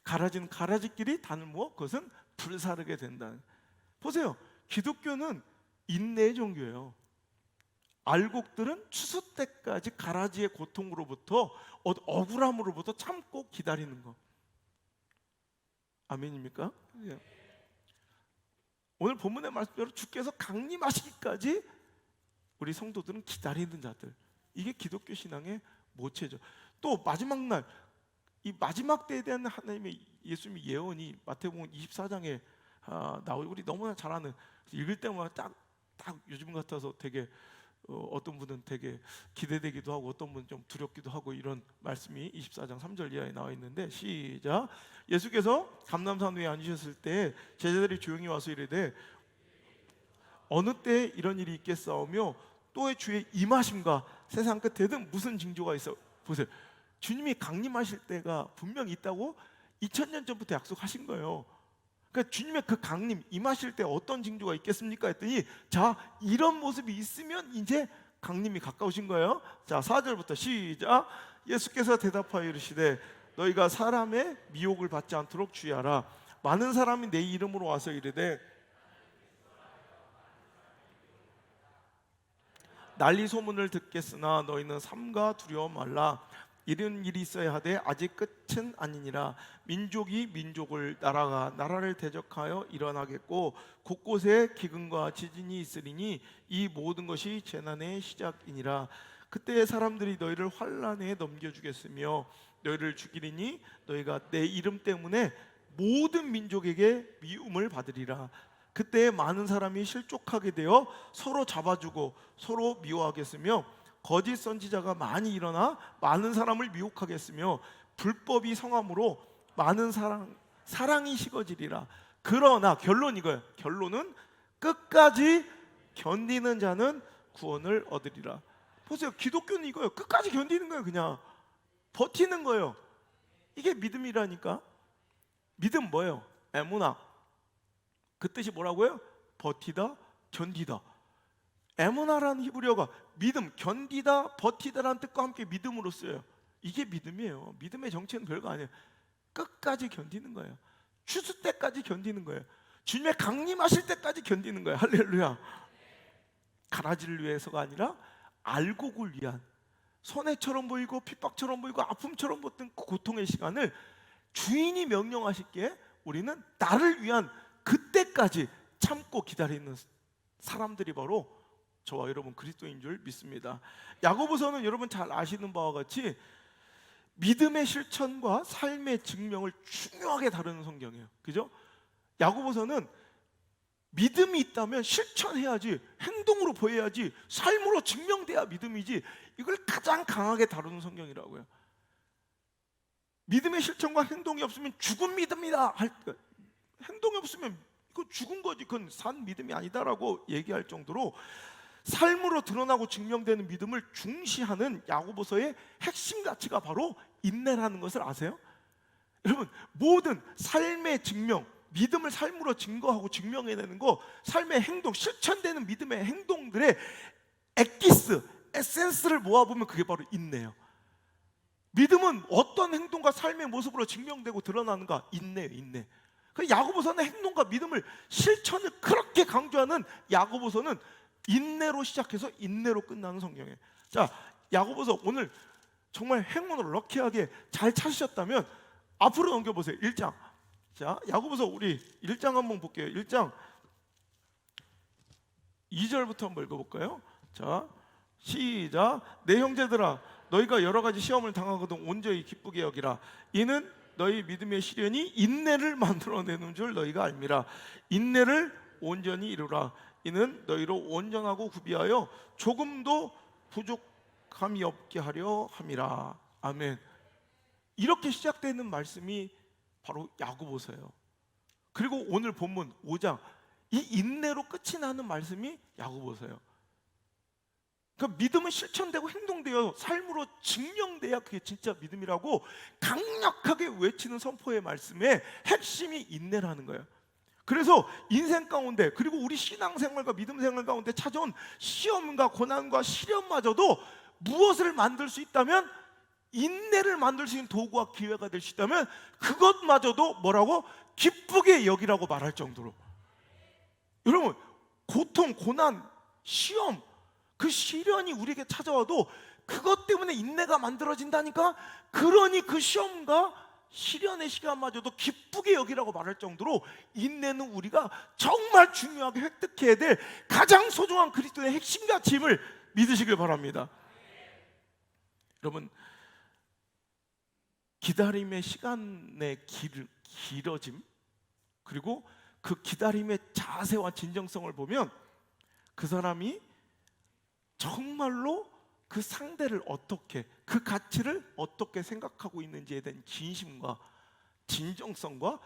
가라지는 가라지끼리 단을 묶어 그것은 불사르게 된다. 보세요. 기독교는 인내의 종교예요. 알곡들은 추수 때까지 가라지의 고통으로부터, 억울함으로부터 참고 기다리는 것. 아멘입니까? 예. 오늘 본문의 말씀대로 주께서 강림하시기까지 우리 성도들은 기다리는 자들. 이게 기독교 신앙의 모체죠. 또 마지막 날, 이 마지막 때에 대한 하나님의 예수님의 예언이 마태복음 24장에 나오고, 우리 너무나 잘 아는, 읽을 때마다 딱 요즘 같아서 되게 어떤 분은 되게 기대되기도 하고 어떤 분은 좀 두렵기도 하고, 이런 말씀이 24장 3절 이하에 나와 있는데, 시작. 예수께서 감람산 위에 앉으셨을 때 제자들이 조용히 와서 이르되 어느 때 이런 일이 있겠사오며 또의 주의 임하심과 세상 끝에는 무슨 징조가 있어? 보세요. 주님이 강림하실 때가 분명히 있다고 2000년 전부터 약속하신 거예요. 그러니까 주님의 그 강림, 임하실 때 어떤 징조가 있겠습니까? 했더니 자, 이런 모습이 있으면 이제 강림이 가까우신 거예요. 자, 4절부터 시작. 예수께서 대답하여 이르시되 너희가 사람의 미혹을 받지 않도록 주의하라. 많은 사람이 내 이름으로 와서 이르되 난리 소문을 듣겠으나 너희는 삼가 두려워 말라. 이런 일이 있어야 하되 아직 끝은 아니니라. 민족이 민족을, 나라가 나라를 대적하여 일어나겠고 곳곳에 기근과 지진이 있으리니 이 모든 것이 재난의 시작이니라. 그때 사람들이 너희를 환난에 넘겨주겠으며 너희를 죽이리니 너희가 내 이름 때문에 모든 민족에게 미움을 받으리라. 그때 많은 사람이 실족하게 되어 서로 잡아주고 서로 미워하겠으며 거짓 선지자가 많이 일어나 많은 사람을 미혹하겠으며 불법이 성함으로 많은 사랑이 식어지리라. 그러나 결론 이거예요. 결론은 끝까지 견디는 자는 구원을 얻으리라. 보세요. 기독교는 이거예요. 끝까지 견디는 거예요. 그냥 버티는 거예요. 이게 믿음이라니까. 믿음 뭐예요? 에무나. 그 뜻이 뭐라고요? 버티다, 견디다. 에무나라는 히브리어가 믿음, 견디다, 버티다라는 뜻과 함께 믿음으로 쓰여요. 이게 믿음이에요. 믿음의 정체는 별거 아니에요. 끝까지 견디는 거예요. 추수 때까지 견디는 거예요. 주님의 강림하실 때까지 견디는 거예요. 할렐루야. 가라지를 위해서가 아니라 알곡을 위한, 손해처럼 보이고 핍박처럼 보이고 아픔처럼 보던 그 고통의 시간을 주인이 명령하실게 우리는 나를 위한 그때까지 참고 기다리는 사람들이 바로 저와 여러분 그리스도인 줄 믿습니다. 야고보서는 여러분 잘 아시는 바와 같이 믿음의 실천과 삶의 증명을 중요하게 다루는 성경이에요. 그죠? 야고보서는 믿음이 있다면 실천해야지, 행동으로 보여야지, 삶으로 증명돼야 믿음이지, 이걸 가장 강하게 다루는 성경이라고요. 믿음의 실천과 행동이 없으면 죽은 믿음이다 할 때, 행동이 없으면 이거 죽은 거지, 그건 산 믿음이 아니다라고 얘기할 정도로 삶으로 드러나고 증명되는 믿음을 중시하는 야고보서의 핵심 가치가 바로 인내라는 것을 아세요? 여러분, 모든 삶의 증명, 믿음을 삶으로 증거하고 증명해내는 거, 삶의 행동, 실천되는 믿음의 행동들의 엑기스, 에센스를 모아보면 그게 바로 인내예요. 믿음은 어떤 행동과 삶의 모습으로 증명되고 드러나는가? 인내예요, 인내. 그 야고보서는 행동과 믿음을 실천을 그렇게 강조하는 야고보서는 인내로 시작해서 인내로 끝나는 성경이에요. 자, 야고보서 오늘 정말 행운으로 럭키하게 잘 찾으셨다면 앞으로 넘겨보세요. 1장. 자, 야고보서 우리 1장 한번 볼게요. 1장 2절부터 한번 읽어볼까요? 자, 시작. 내 형제들아, 너희가 여러 가지 시험을 당하거든 온전히 기쁘게 여기라. 이는 너희 믿음의 시련이 인내를 만들어내는 줄 너희가 알미라. 인내를 온전히 이루라. 이는 너희로 온전하고 구비하여 조금도 부족함이 없게 하려 함이라. 아멘. 이렇게 시작되는 말씀이 바로 야고보서예요. 그리고 오늘 본문 5장, 이 인내로 끝이 나는 말씀이 야고보서예요. 그러니까 믿음은 실천되고 행동되어 삶으로 증명돼야 그게 진짜 믿음이라고 강력하게 외치는 선포의 말씀의 핵심이 인내라는 거예요. 그래서 인생 가운데, 그리고 우리 신앙생활과 믿음생활 가운데 찾아온 시험과 고난과 시련마저도 무엇을 만들 수 있다면, 인내를 만들 수 있는 도구와 기회가 될 수 있다면 그것마저도 뭐라고? 기쁘게 여기라고 말할 정도로. 여러분, 고통, 고난, 시험, 그 시련이 우리에게 찾아와도 그것 때문에 인내가 만들어진다니까. 그러니 그 시험과 시련의 시간마저도 기쁘게 여기라고 말할 정도로 인내는 우리가 정말 중요하게 획득해야 될 가장 소중한 그리스도의 핵심과 짐을 믿으시길 바랍니다. 여러분, 기다림의 시간의 길어짐, 그리고 그 기다림의 자세와 진정성을 보면 그 사람이 정말로 그 상대를 어떻게, 그 가치를 어떻게 생각하고 있는지에 대한 진심과 진정성과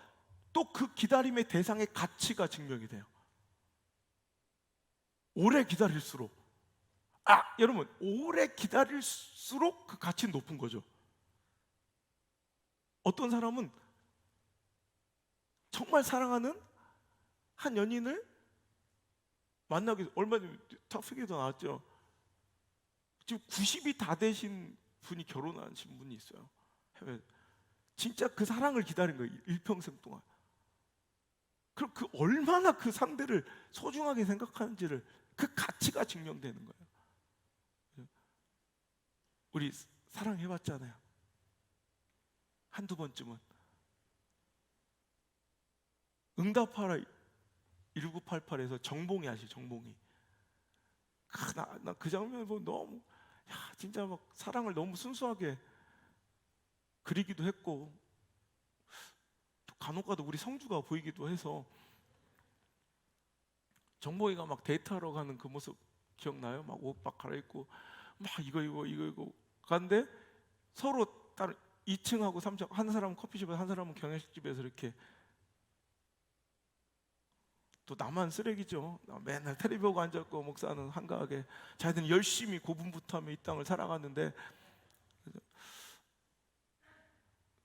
또 그 기다림의 대상의 가치가 증명이 돼요. 오래 기다릴수록, 여러분, 오래 기다릴수록 그 가치는 높은 거죠. 어떤 사람은 정말 사랑하는 한 연인을 만나기, 얼마 전에 탑스에도 나왔죠. 지금 90이 다 되신 분이 결혼하신 분이 있어요. 진짜 그 사랑을 기다린 거예요. 일평생 동안. 그럼 그 얼마나 그 상대를 소중하게 생각하는지를, 그 가치가 증명되는 거예요. 우리 사랑해봤잖아요. 한두 번쯤은. 응답하라 1988에서 정봉이 아시죠? 정봉이. 나 그 장면 보면 너무, 진짜 막 사랑을 너무 순수하게 그리기도 했고, 또 간혹가다 우리 성주가 보이기도 해서 정봉이가 막 데이트하러 가는 그 모습 기억나요? 막 옷 막 갈아입고 막 이거 가는데 서로 다른 2층하고 3층, 한 사람은 커피숍에서 한 사람은 경양식집에서 이렇게, 또 나만 쓰레기죠. 맨날 텔레비 보고 앉았고 목사는 한가하게 자기들은 열심히 고분부터하며 이 땅을 살아가는데,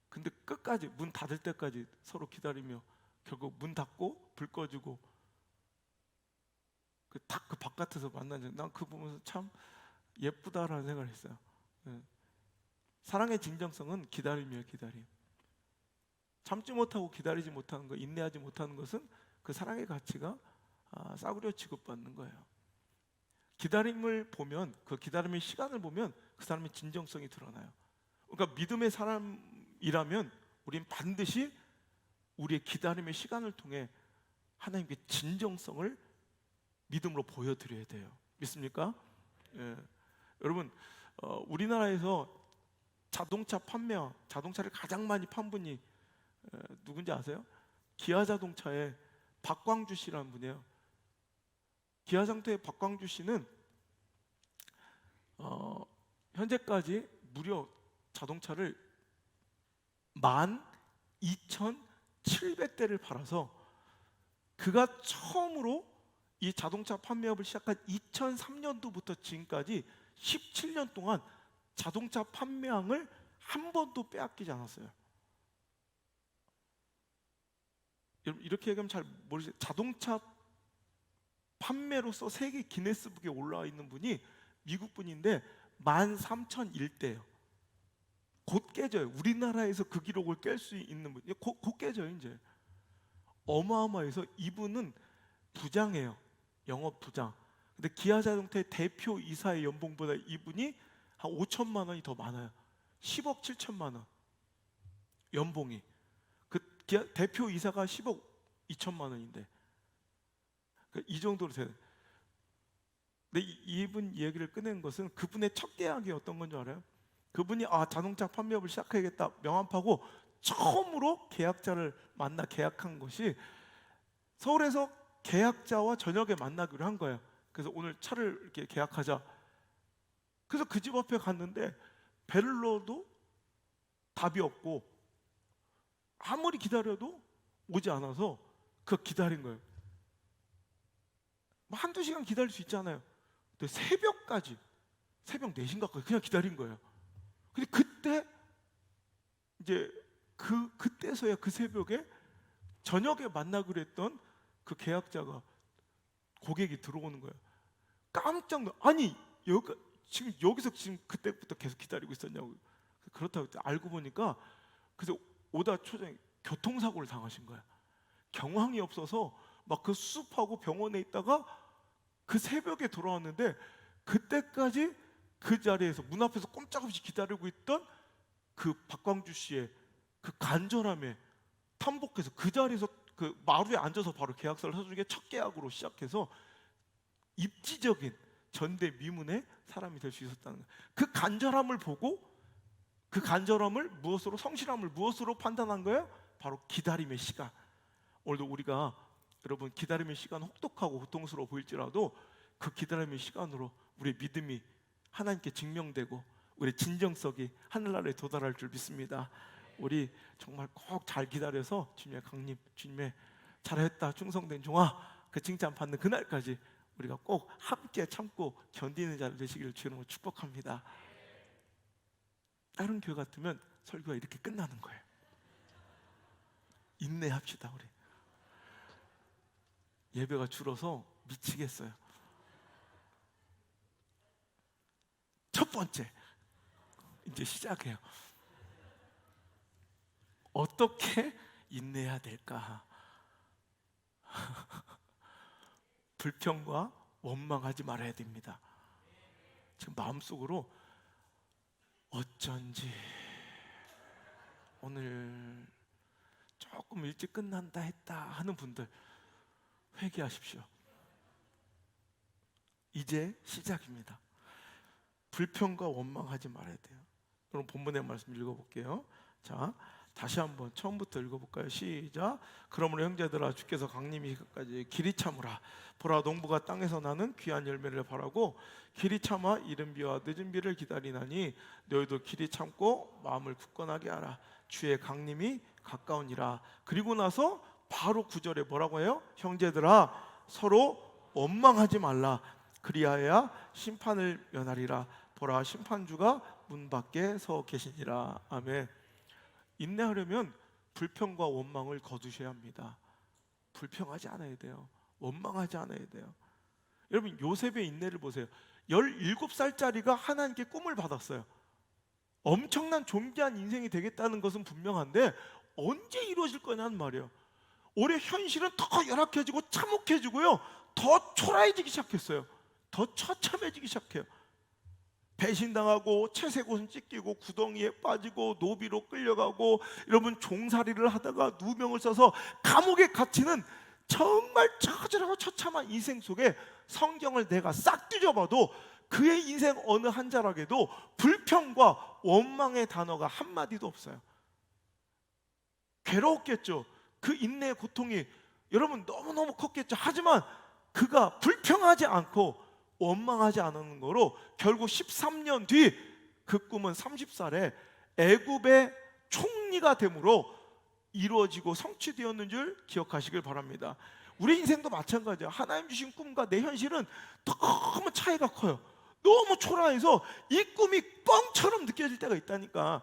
근데 끝까지 문 닫을 때까지 서로 기다리며 결국 문 닫고 불 꺼주고 그 바깥에서 만난 적, 난 그 보면서 참 예쁘다라는 생각을 했어요. 사랑의 진정성은 기다림이에요. 기다림. 참지 못하고 기다리지 못하는 것, 인내하지 못하는 것은 그 사랑의 가치가 싸구려 취급받는 거예요. 기다림을 보면, 그 기다림의 시간을 보면 그 사람의 진정성이 드러나요. 그러니까 믿음의 사람이라면 우린 반드시 우리의 기다림의 시간을 통해 하나님께 진정성을 믿음으로 보여드려야 돼요. 믿습니까? 예. 여러분, 우리나라에서 자동차를 가장 많이 판 분이 누군지 아세요? 기아자동차의 박광주 씨라는 분이에요. 기아자동차의 박광주 씨는 현재까지 무려 자동차를 12,700대를 팔아서, 그가 처음으로 이 자동차 판매업을 시작한 2003년도부터 지금까지 17년 동안 자동차 판매량을 한 번도 빼앗기지 않았어요. 여러분, 이렇게 얘기하면 잘 모르세요. 자동차 판매로서 세계 기네스북에 올라와 있는 분이 미국 분인데 13,001대예요. 곧 깨져요. 우리나라에서 그 기록을 깰 수 있는 분, 곧 깨져요 이제. 어마어마해서 이분은 부장이에요. 영업 부장. 근데 기아자동차의 대표 이사의 연봉보다 이분이 한 5천만 원이 더 많아요. 10억 7천만 원 연봉이. 그 대표 이사가 10억 2천만 원인데 이 정도로 돼요. 근데 이분 얘기를 꺼낸 것은 그분의 첫 계약이 어떤 건 줄 알아요? 그분이 자동차 판매업을 시작해야겠다 명함파고 처음으로 계약자를 만나 계약한 것이 서울에서 계약자와 저녁에 만나기로 한 거예요. 그래서 오늘 차를 이렇게 계약하자. 그래서 그 집 앞에 갔는데 배를 넣어도 답이 없고 아무리 기다려도 오지 않아서 그 기다린 거예요. 한두 시간 기다릴 수 있잖아요. 근데 새벽까지, 새벽 4시인가까지 그냥 기다린 거예요. 근데 그때 이제 그때서야 그 새벽에 저녁에 만나기로 했던 그 계약자가 고객이 들어오는 거예요. 깜짝 아니 여기서 지금 그때부터 계속 기다리고 있었냐고. 그렇다고 알고 보니까 그래서 오다 초장에 교통사고를 당하신 거야. 경황이 없어서 막 그 수습하고 병원에 있다가 그 새벽에 돌아왔는데 그때까지 그 자리에서 문 앞에서 꼼짝없이 기다리고 있던 그 박광주 씨의 그 간절함에 탐복해서 그 자리에서 그 마루에 앉아서 바로 계약서를 써주는 게 첫 계약으로 시작해서 입지적인 전대미문의 사람이 될 수 있었다는 거예요. 그 간절함을 보고 그 간절함을 무엇으로, 성실함을 무엇으로 판단한 거예요? 바로 기다림의 시간. 오늘도 우리가 여러분 기다림의 시간 혹독하고 고통스러워 보일지라도 그 기다림의 시간으로 우리의 믿음이 하나님께 증명되고 우리의 진정성이 하늘나라에 도달할 줄 믿습니다. 우리 정말 꼭 잘 기다려서 주님의 강림, 주님의 잘했다 충성된 종아 그 칭찬 받는 그날까지 우리가 꼭 함께 참고 견디는 자들 되시기를 주님으로 축복합니다. 다른 교회 같으면 설교가 이렇게 끝나는 거예요. 인내합시다. 우리 예배가 줄어서 미치겠어요. 첫 번째 이제 시작해요. 어떻게 인내해야 될까? 불평과 원망하지 말아야 됩니다. 지금 마음속으로 어쩐지 오늘 조금 일찍 끝난다 했다 하는 분들 회개하십시오. 이제 시작입니다. 불평과 원망하지 말아야 돼요. 그럼 본문의 말씀 읽어볼게요. 자, 다시 한번 처음부터 읽어볼까요? 시작. 그러므로 형제들아 주께서 강림이기까지 길이 참으라. 보라 농부가 땅에서 나는 귀한 열매를 바라고 길이 참아 이른 비와 늦은 비를 기다리나니 너희도 길이 참고 마음을 굳건하게 하라. 주의 강림이 가까우니라. 그리고 나서 바로 9절에 뭐라고 해요? 형제들아 서로 원망하지 말라. 그리하여야 심판을 면하리라. 보라 심판주가 문 밖에 서 계시니라. 아멘. 인내하려면 불평과 원망을 거두셔야 합니다. 불평하지 않아야 돼요. 원망하지 않아야 돼요. 여러분 요셉의 인내를 보세요. 17살짜리가 하나님께 꿈을 받았어요. 엄청난 존귀한 인생이 되겠다는 것은 분명한데 언제 이루어질 거냐는 말이에요. 올해 현실은 더 열악해지고 참혹해지고요. 더 초라해지기 시작했어요. 더 처참해지기 시작해요. 배신당하고 채색옷은 찢기고 구덩이에 빠지고 노비로 끌려가고 여러분 종살이를 하다가 누명을 써서 감옥에 갇히는 정말 처절하고 처참한 인생 속에 성경을 내가 싹 뒤져봐도 그의 인생 어느 한 자락에도 불평과 원망의 단어가 한마디도 없어요. 괴로웠겠죠. 그 인내의 고통이 여러분 너무너무 컸겠죠. 하지만 그가 불평하지 않고 원망하지 않은 거로 결국 13년 뒤 그 꿈은 30살에 애굽의 총리가 됨으로 이루어지고 성취되었는 줄 기억하시길 바랍니다. 우리 인생도 마찬가지예요. 하나님 주신 꿈과 내 현실은 너무 차이가 커요. 너무 초라해서 이 꿈이 뻥처럼 느껴질 때가 있다니까.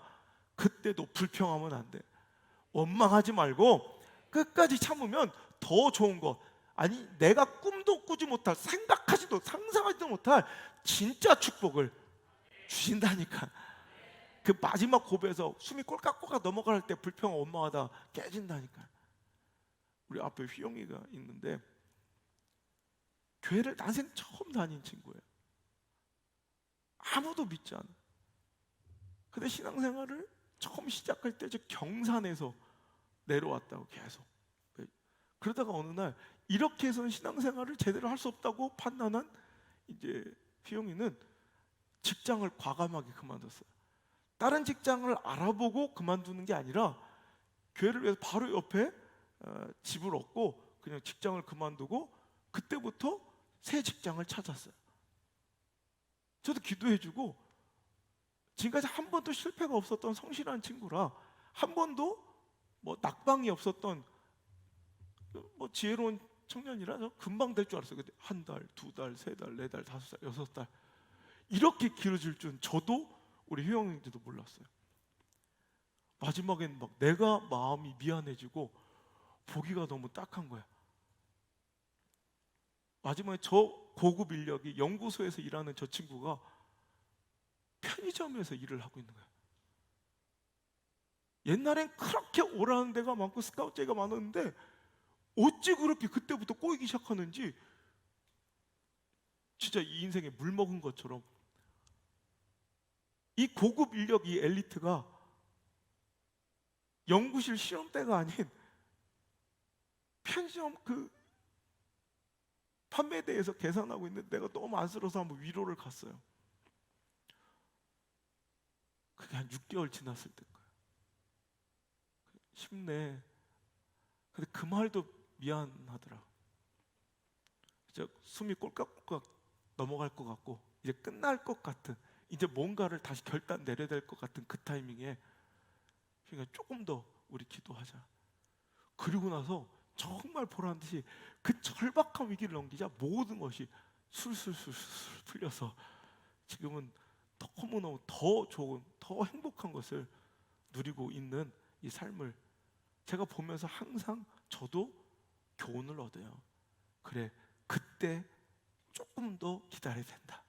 그때도 불평하면 안 돼. 원망하지 말고 끝까지 참으면 더 좋은 것, 아니 내가 꿈도 꾸지 못할, 생각하지도 상상하지도 못할 진짜 축복을 주신다니까. 그 마지막 고비에서 숨이 꼴깍꼴깍 넘어갈 때 불평 원망하다 깨진다니까. 우리 앞에 휘영이가 있는데 교회를 난생 처음 다닌 친구예요. 아무도 믿지 않아. 근데 신앙생활을 처음 시작할 때 저 경산에서 내려왔다고 계속. 그러다가 어느 날 이렇게 해서는 신앙생활을 제대로 할 수 없다고 판단한 이제 휘영이는 직장을 과감하게 그만뒀어요. 다른 직장을 알아보고 그만두는 게 아니라 교회를 위해서 바로 옆에 집을 얻고 그냥 직장을 그만두고 그때부터 새 직장을 찾았어요. 저도 기도해주고 지금까지 한 번도 실패가 없었던 성실한 친구라 한 번도 뭐 낙방이 없었던 뭐 지혜로운 청년이라서 금방 될 줄 알았어요. 근데 한 달, 두 달, 세 달, 네 달, 다섯 달, 여섯 달 이렇게 길어질 줄 저도 우리 효영이도 몰랐어요. 마지막엔 막 내가 마음이 미안해지고 보기가 너무 딱한 거야. 마지막에 저 고급 인력이 연구소에서 일하는 저 친구가 편의점에서 일을 하고 있는 거야. 옛날엔 그렇게 오라는 데가 많고 스카우트제가 많았는데 어찌 그렇게 그때부터 꼬이기 시작하는지 진짜 이 인생에 물 먹은 것처럼 이 고급 인력, 이 엘리트가 연구실 시험대가 아닌 편의점 그 판매대에서 계산하고 있는데 내가 너무 안쓰러워서 한번 위로를 갔어요. 그게 한 6개월 지났을 때일 거예요. 쉽네. 근데 그 말도 미안하더라. 이제 숨이 꼴깍꼴깍 넘어갈 것 같고 이제 끝날 것 같은, 이제 뭔가를 다시 결단 내려야 될 것 같은 그 타이밍에 그러니까 조금 더 우리 기도하자. 그리고 나서 정말 보란 듯이 그 절박한 위기를 넘기자 모든 것이 술술술술 풀려서 지금은 너무너무 더 좋은, 더 행복한 것을 누리고 있는 이 삶을 제가 보면서 항상 저도 교훈을 얻어요. 그래, 그때 조금 더 기다려야 된다.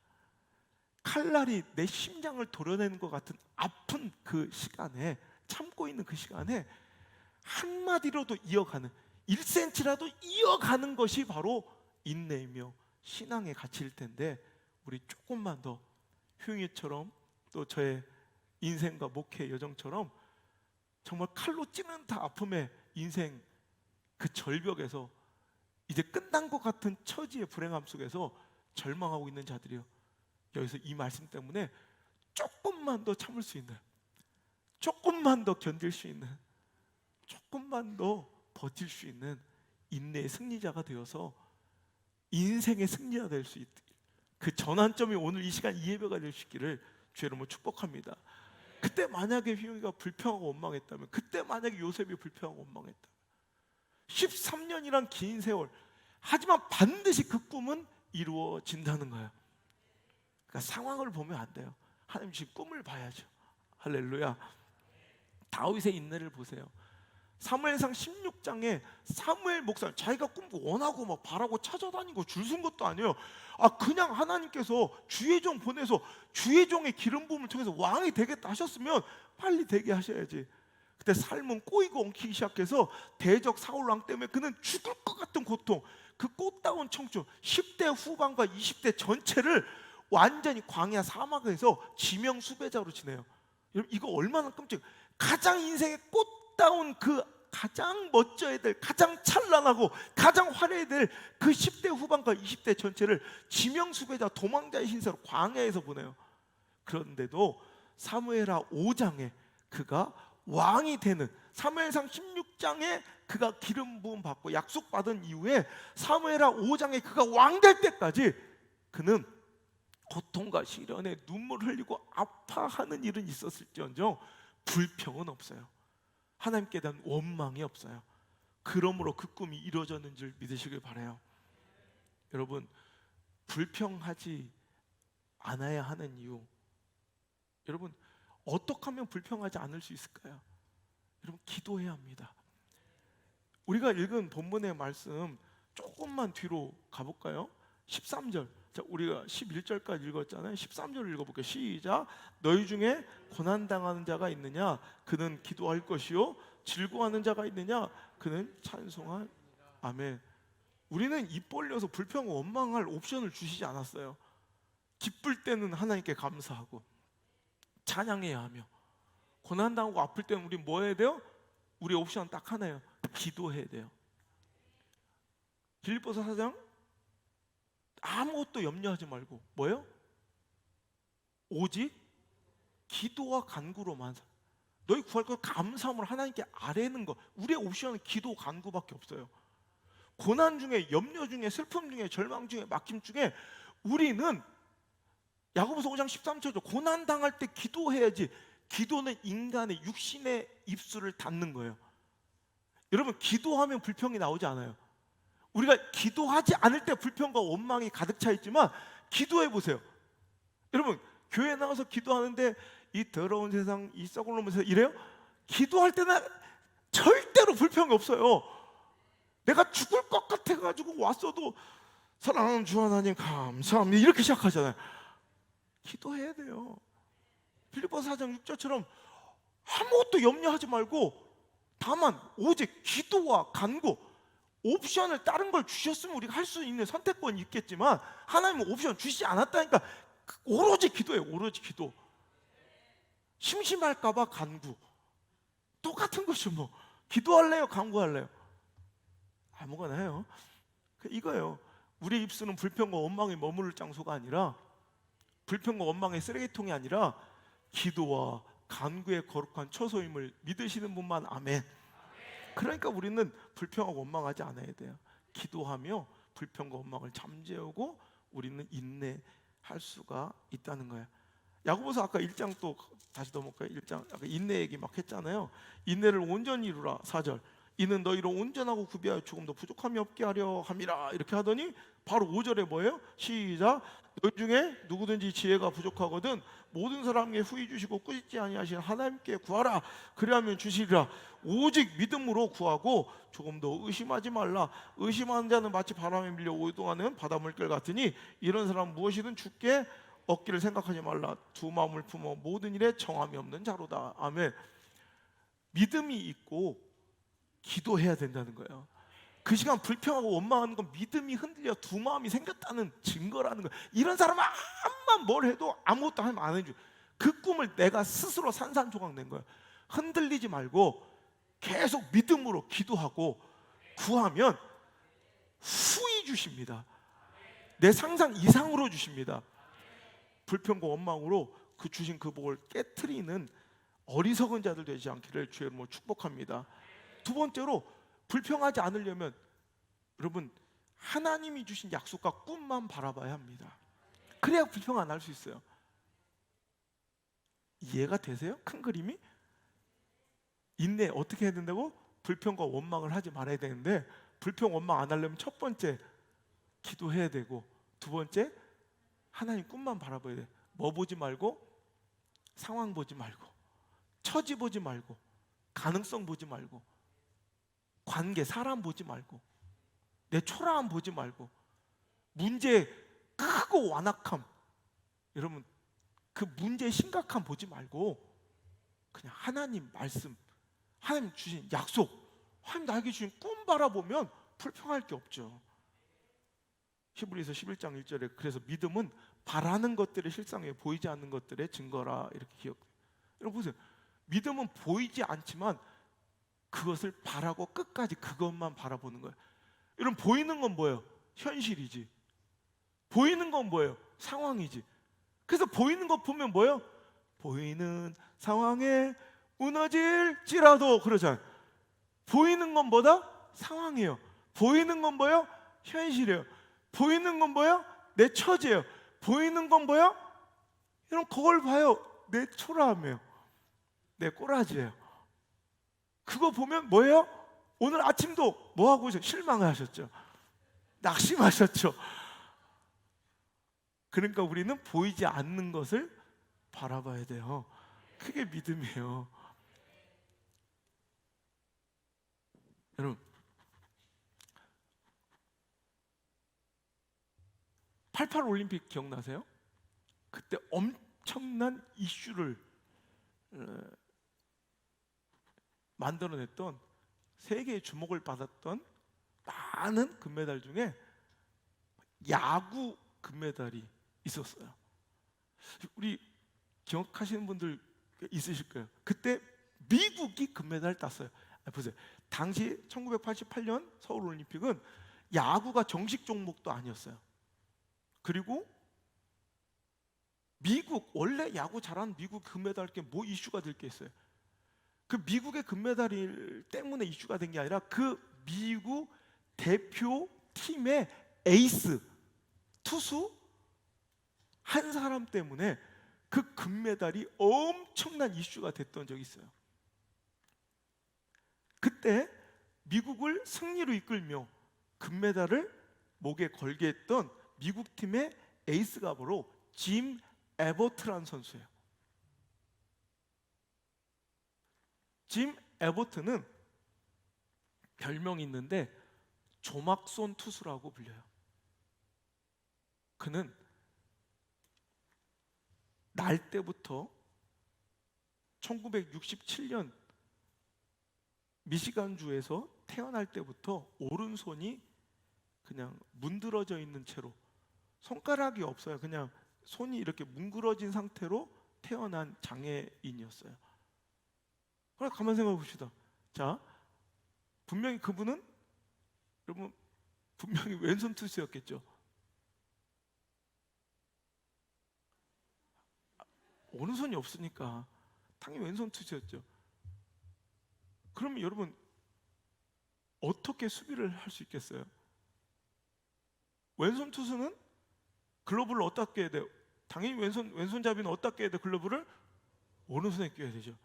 칼날이 내 심장을 도려내는 것 같은 아픈 그 시간에, 참고 있는 그 시간에 한마디로도 이어가는, 1cm라도 이어가는 것이 바로 인내이며 신앙의 가치일 텐데 우리 조금만 더 효영이처럼 또 저의 인생과 목회 여정처럼 정말 칼로 찌는 듯 아픔의 인생 그 절벽에서 이제 끝난 것 같은 처지의 불행함 속에서 절망하고 있는 자들이요, 여기서 이 말씀 때문에 조금만 더 참을 수 있는, 조금만 더 견딜 수 있는, 조금만 더 버틸 수 있는 인내의 승리자가 되어서 인생의 승리가 될 수 있는 그 전환점이 오늘 이 시간 이 예배가 될 수 있기를 주의 이름으로 축복합니다. 그때 만약에 휘영이가 불평하고 원망했다면, 그때 만약에 요셉이 불평하고 원망했다면 13년이란 긴 세월, 하지만 반드시 그 꿈은 이루어진다는 거예요. 그러니까 상황을 보면 안 돼요. 하나님 지금 꿈을 봐야죠. 할렐루야. 다윗의 인내를 보세요. 사무엘상 16장에 사무엘 목사 자기가 꿈꾸 원하고 막 바라고 찾아다니고 줄 쓴 것도 아니에요. 그냥 하나님께서 주의 종 보내서 주의 종의 기름 부음을 통해서 왕이 되겠다 하셨으면 빨리 되게 하셔야지. 그때 삶은 꼬이고 엉키기 시작해서 대적 사울 왕 때문에 그는 죽을 것 같은 고통, 그 꽃다운 청춘 10대 후반과 20대 전체를 완전히 광야 사막에서 지명 수배자로 지내요. 여러분 이거 얼마나 끔찍. 가장 인생의 꽃다운 그 가장 멋져야 될, 가장 찬란하고 가장 화려해야 될 그 10대 후반과 20대 전체를 지명 수배자, 도망자의 신세로 광야에서 보내요. 그런데도 사무엘하 5장에 그가 왕이 되는, 사무엘상 16장에 그가 기름 부음 받고 약속받은 이후에 사무엘하 5장에 그가 왕 될 때까지 그는 고통과 시련에 눈물 흘리고 아파하는 일은 있었을지언정 불평은 없어요. 하나님께 대한 원망이 없어요. 그러므로 그 꿈이 이루어졌는 줄 믿으시길 바라요. 여러분, 불평하지 않아야 하는 이유, 여러분 어떻게 하면 불평하지 않을 수 있을까요? 여러분 기도해야 합니다. 우리가 읽은 본문의 말씀 조금만 뒤로 가볼까요? 13절. 자, 우리가 11절까지 읽었잖아요. 13절을 읽어볼게요. 시작. 너희 중에 고난당하는 자가 있느냐? 그는 기도할 것이요. 즐거워하는 자가 있느냐? 그는 찬송할 아멘. 우리는 입 벌려서 불평 원망할 옵션을 주시지 않았어요. 기쁠 때는 하나님께 감사하고 찬양해야 하며, 고난당하고 아플 때는 우리 뭐 해야 돼요? 우리 옵션 딱 하나예요. 기도해야 돼요. 빌립보서 4장 아무것도 염려하지 말고 뭐예요? 오직 기도와 간구로만 너희 구할 것 감사함으로 하나님께 아뢰는 거. 우리의 옵션은 기도 간구밖에 없어요. 고난 중에, 염려 중에, 슬픔 중에, 절망 중에, 막힘 중에 우리는 야고보서 5장 13절도 고난 당할 때 기도해야지. 기도는 인간의 육신의 입술을 닫는 거예요. 여러분, 기도하면 불평이 나오지 않아요. 우리가 기도하지 않을 때 불평과 원망이 가득 차 있지만 기도해 보세요. 여러분, 교회 나와서 기도하는데 이 더러운 세상, 이 썩을 놈의 세상 이래요? 기도할 때는 절대로 불평이 없어요. 내가 죽을 것 같아가지고 왔어도 사랑하는 주 하나님 감사합니다 이렇게 시작하잖아요. 기도해야 돼요. 빌립보서 4장 6절처럼 아무것도 염려하지 말고 다만 오직 기도와 간구, 옵션을 다른 걸 주셨으면 우리가 할 수 있는 선택권이 있겠지만 하나님은 옵션 주시지 않았다니까 오로지 기도예요. 오로지 기도. 심심할까 봐 간구. 똑같은 것이 뭐. 기도할래요? 간구할래요? 아무거나 해요. 이거예요. 우리 입술은 불평과 원망에 머무를 장소가 아니라, 불평과 원망의 쓰레기통이 아니라 기도와 간구의 거룩한 처소임을 믿으시는 분만 아멘. 그러니까 우리는 불평하고 원망하지 않아야 돼요. 기도하며 불평과 원망을 잠재우고 우리는 인내할 수가 있다는 거예요. 야고보서 아까 1장 또 다시 넘어갈까요? 1장 아까 인내 얘기 막 했잖아요. 인내를 온전히 이루라. 4절. 이는 너희로 온전하고 구비하여 조금 더 부족함이 없게 하려 함이라. 이렇게 하더니 바로 5절에 뭐예요? 시작. 너희 중에 누구든지 지혜가 부족하거든 모든 사람에게 후히 주시고 꾸짖지 아니하시는 하나님께 구하라. 그리하면 주시리라. 오직 믿음으로 구하고 조금 더 의심하지 말라. 의심하는 자는 마치 바람에 밀려 오동하는 바닷물결 같으니 이런 사람 무엇이든 주께 얻기를 생각하지 말라. 두 마음을 품어 모든 일에 정함이 없는 자로다. 아멘. 믿음이 있고 기도해야 된다는 거예요. 그 시간 불평하고 원망하는 건 믿음이 흔들려 두 마음이 생겼다는 증거라는 거예요. 이런 사람은 암만 뭘 해도 아무것도 하면 안 해줘. 그 꿈을 내가 스스로 산산조각 낸 거예요. 흔들리지 말고 계속 믿음으로 기도하고 구하면 후히 주십니다. 내 상상 이상으로 주십니다. 불평과 원망으로 그 주신 그 복을 깨트리는 어리석은 자들 되지 않기를 주의 이름으로 축복합니다. 두 번째로, 불평하지 않으려면 여러분 하나님이 주신 약속과 꿈만 바라봐야 합니다. 그래야 불평 안 할 수 있어요. 이해가 되세요? 큰 그림이? 인내 어떻게 해야 된다고? 불평과 원망을 하지 말아야 되는데, 불평 원망 안 하려면 첫 번째 기도해야 되고, 두 번째 하나님 꿈만 바라봐야 돼. 뭐 보지 말고, 상황 보지 말고, 처지 보지 말고, 가능성 보지 말고, 관계, 사람 보지 말고, 내 초라함 보지 말고, 문제의 크고 완악함, 여러분 그 문제의 심각함 보지 말고 그냥 하나님 말씀, 하나님 주신 약속, 하나님 나에게 주신 꿈 바라보면 불평할 게 없죠. 히브리서 11장 1절에 그래서 믿음은 바라는 것들의 실상에 보이지 않는 것들의 증거라 이렇게 기억해요. 여러분 보세요. 믿음은 보이지 않지만 그것을 바라고 끝까지 그것만 바라보는 거예요. 여러분 보이는 건 뭐예요? 현실이지. 보이는 건 뭐예요? 상황이지. 그래서 보이는 것 보면 뭐예요? 보이는 상황에 무너질지라도 그러잖아요. 보이는 건 뭐다? 상황이에요. 보이는 건 뭐예요? 현실이에요. 보이는 건 뭐예요? 내 처지예요. 보이는 건 뭐예요? 여러분 그걸 봐요. 내 초라함이에요. 내 꼬라지예요. 그거 보면 뭐예요? 오늘 아침도 뭐 하고 있어요? 실망을 하셨죠. 낙심하셨죠. 그러니까 우리는 보이지 않는 것을 바라봐야 돼요. 그게 믿음이에요. 여러분 88 올림픽 기억나세요? 그때 엄청난 이슈를 만들어냈던, 세계의 주목을 받았던 많은 금메달 중에 야구 금메달이 있었어요. 우리 기억하시는 분들 있으실 거예요. 그때 미국이 금메달을 땄어요. 보세요. 당시 1988년 서울올림픽은 야구가 정식 종목도 아니었어요. 그리고 미국, 원래 야구 잘하는 미국 금메달 게 뭐 이슈가 될 게 있어요. 그 미국의 금메달 때문에 이슈가 된 게 아니라 그 미국 대표 팀의 에이스 투수 한 사람 때문에 그 금메달이 엄청난 이슈가 됐던 적이 있어요. 그때 미국을 승리로 이끌며 금메달을 목에 걸게 했던 미국 팀의 에이스가 바로 짐 에버트라는 선수예요. 짐 에버트는 별명이 있는데 조막손 투수라고 불려요. 그는 날 때부터 1967년 미시간주에서 태어날 때부터 오른손이 그냥 문드러져 있는 채로, 손가락이 없어요. 그냥 손이 이렇게 뭉그러진 상태로 태어난 장애인이었어요. 그래, 가만 생각해 봅시다. 자, 분명히 그분은, 여러분, 분명히 왼손 투수였겠죠. 오른손이 없으니까 당연히 왼손 투수였죠. 그러면 여러분 어떻게 수비를 할 수 있겠어요? 왼손 투수는 글러브를 어디다 껴야 돼요? 당연히 왼손잡이는 어디다 껴야 돼? 글러브를 오른손에 껴야 되죠.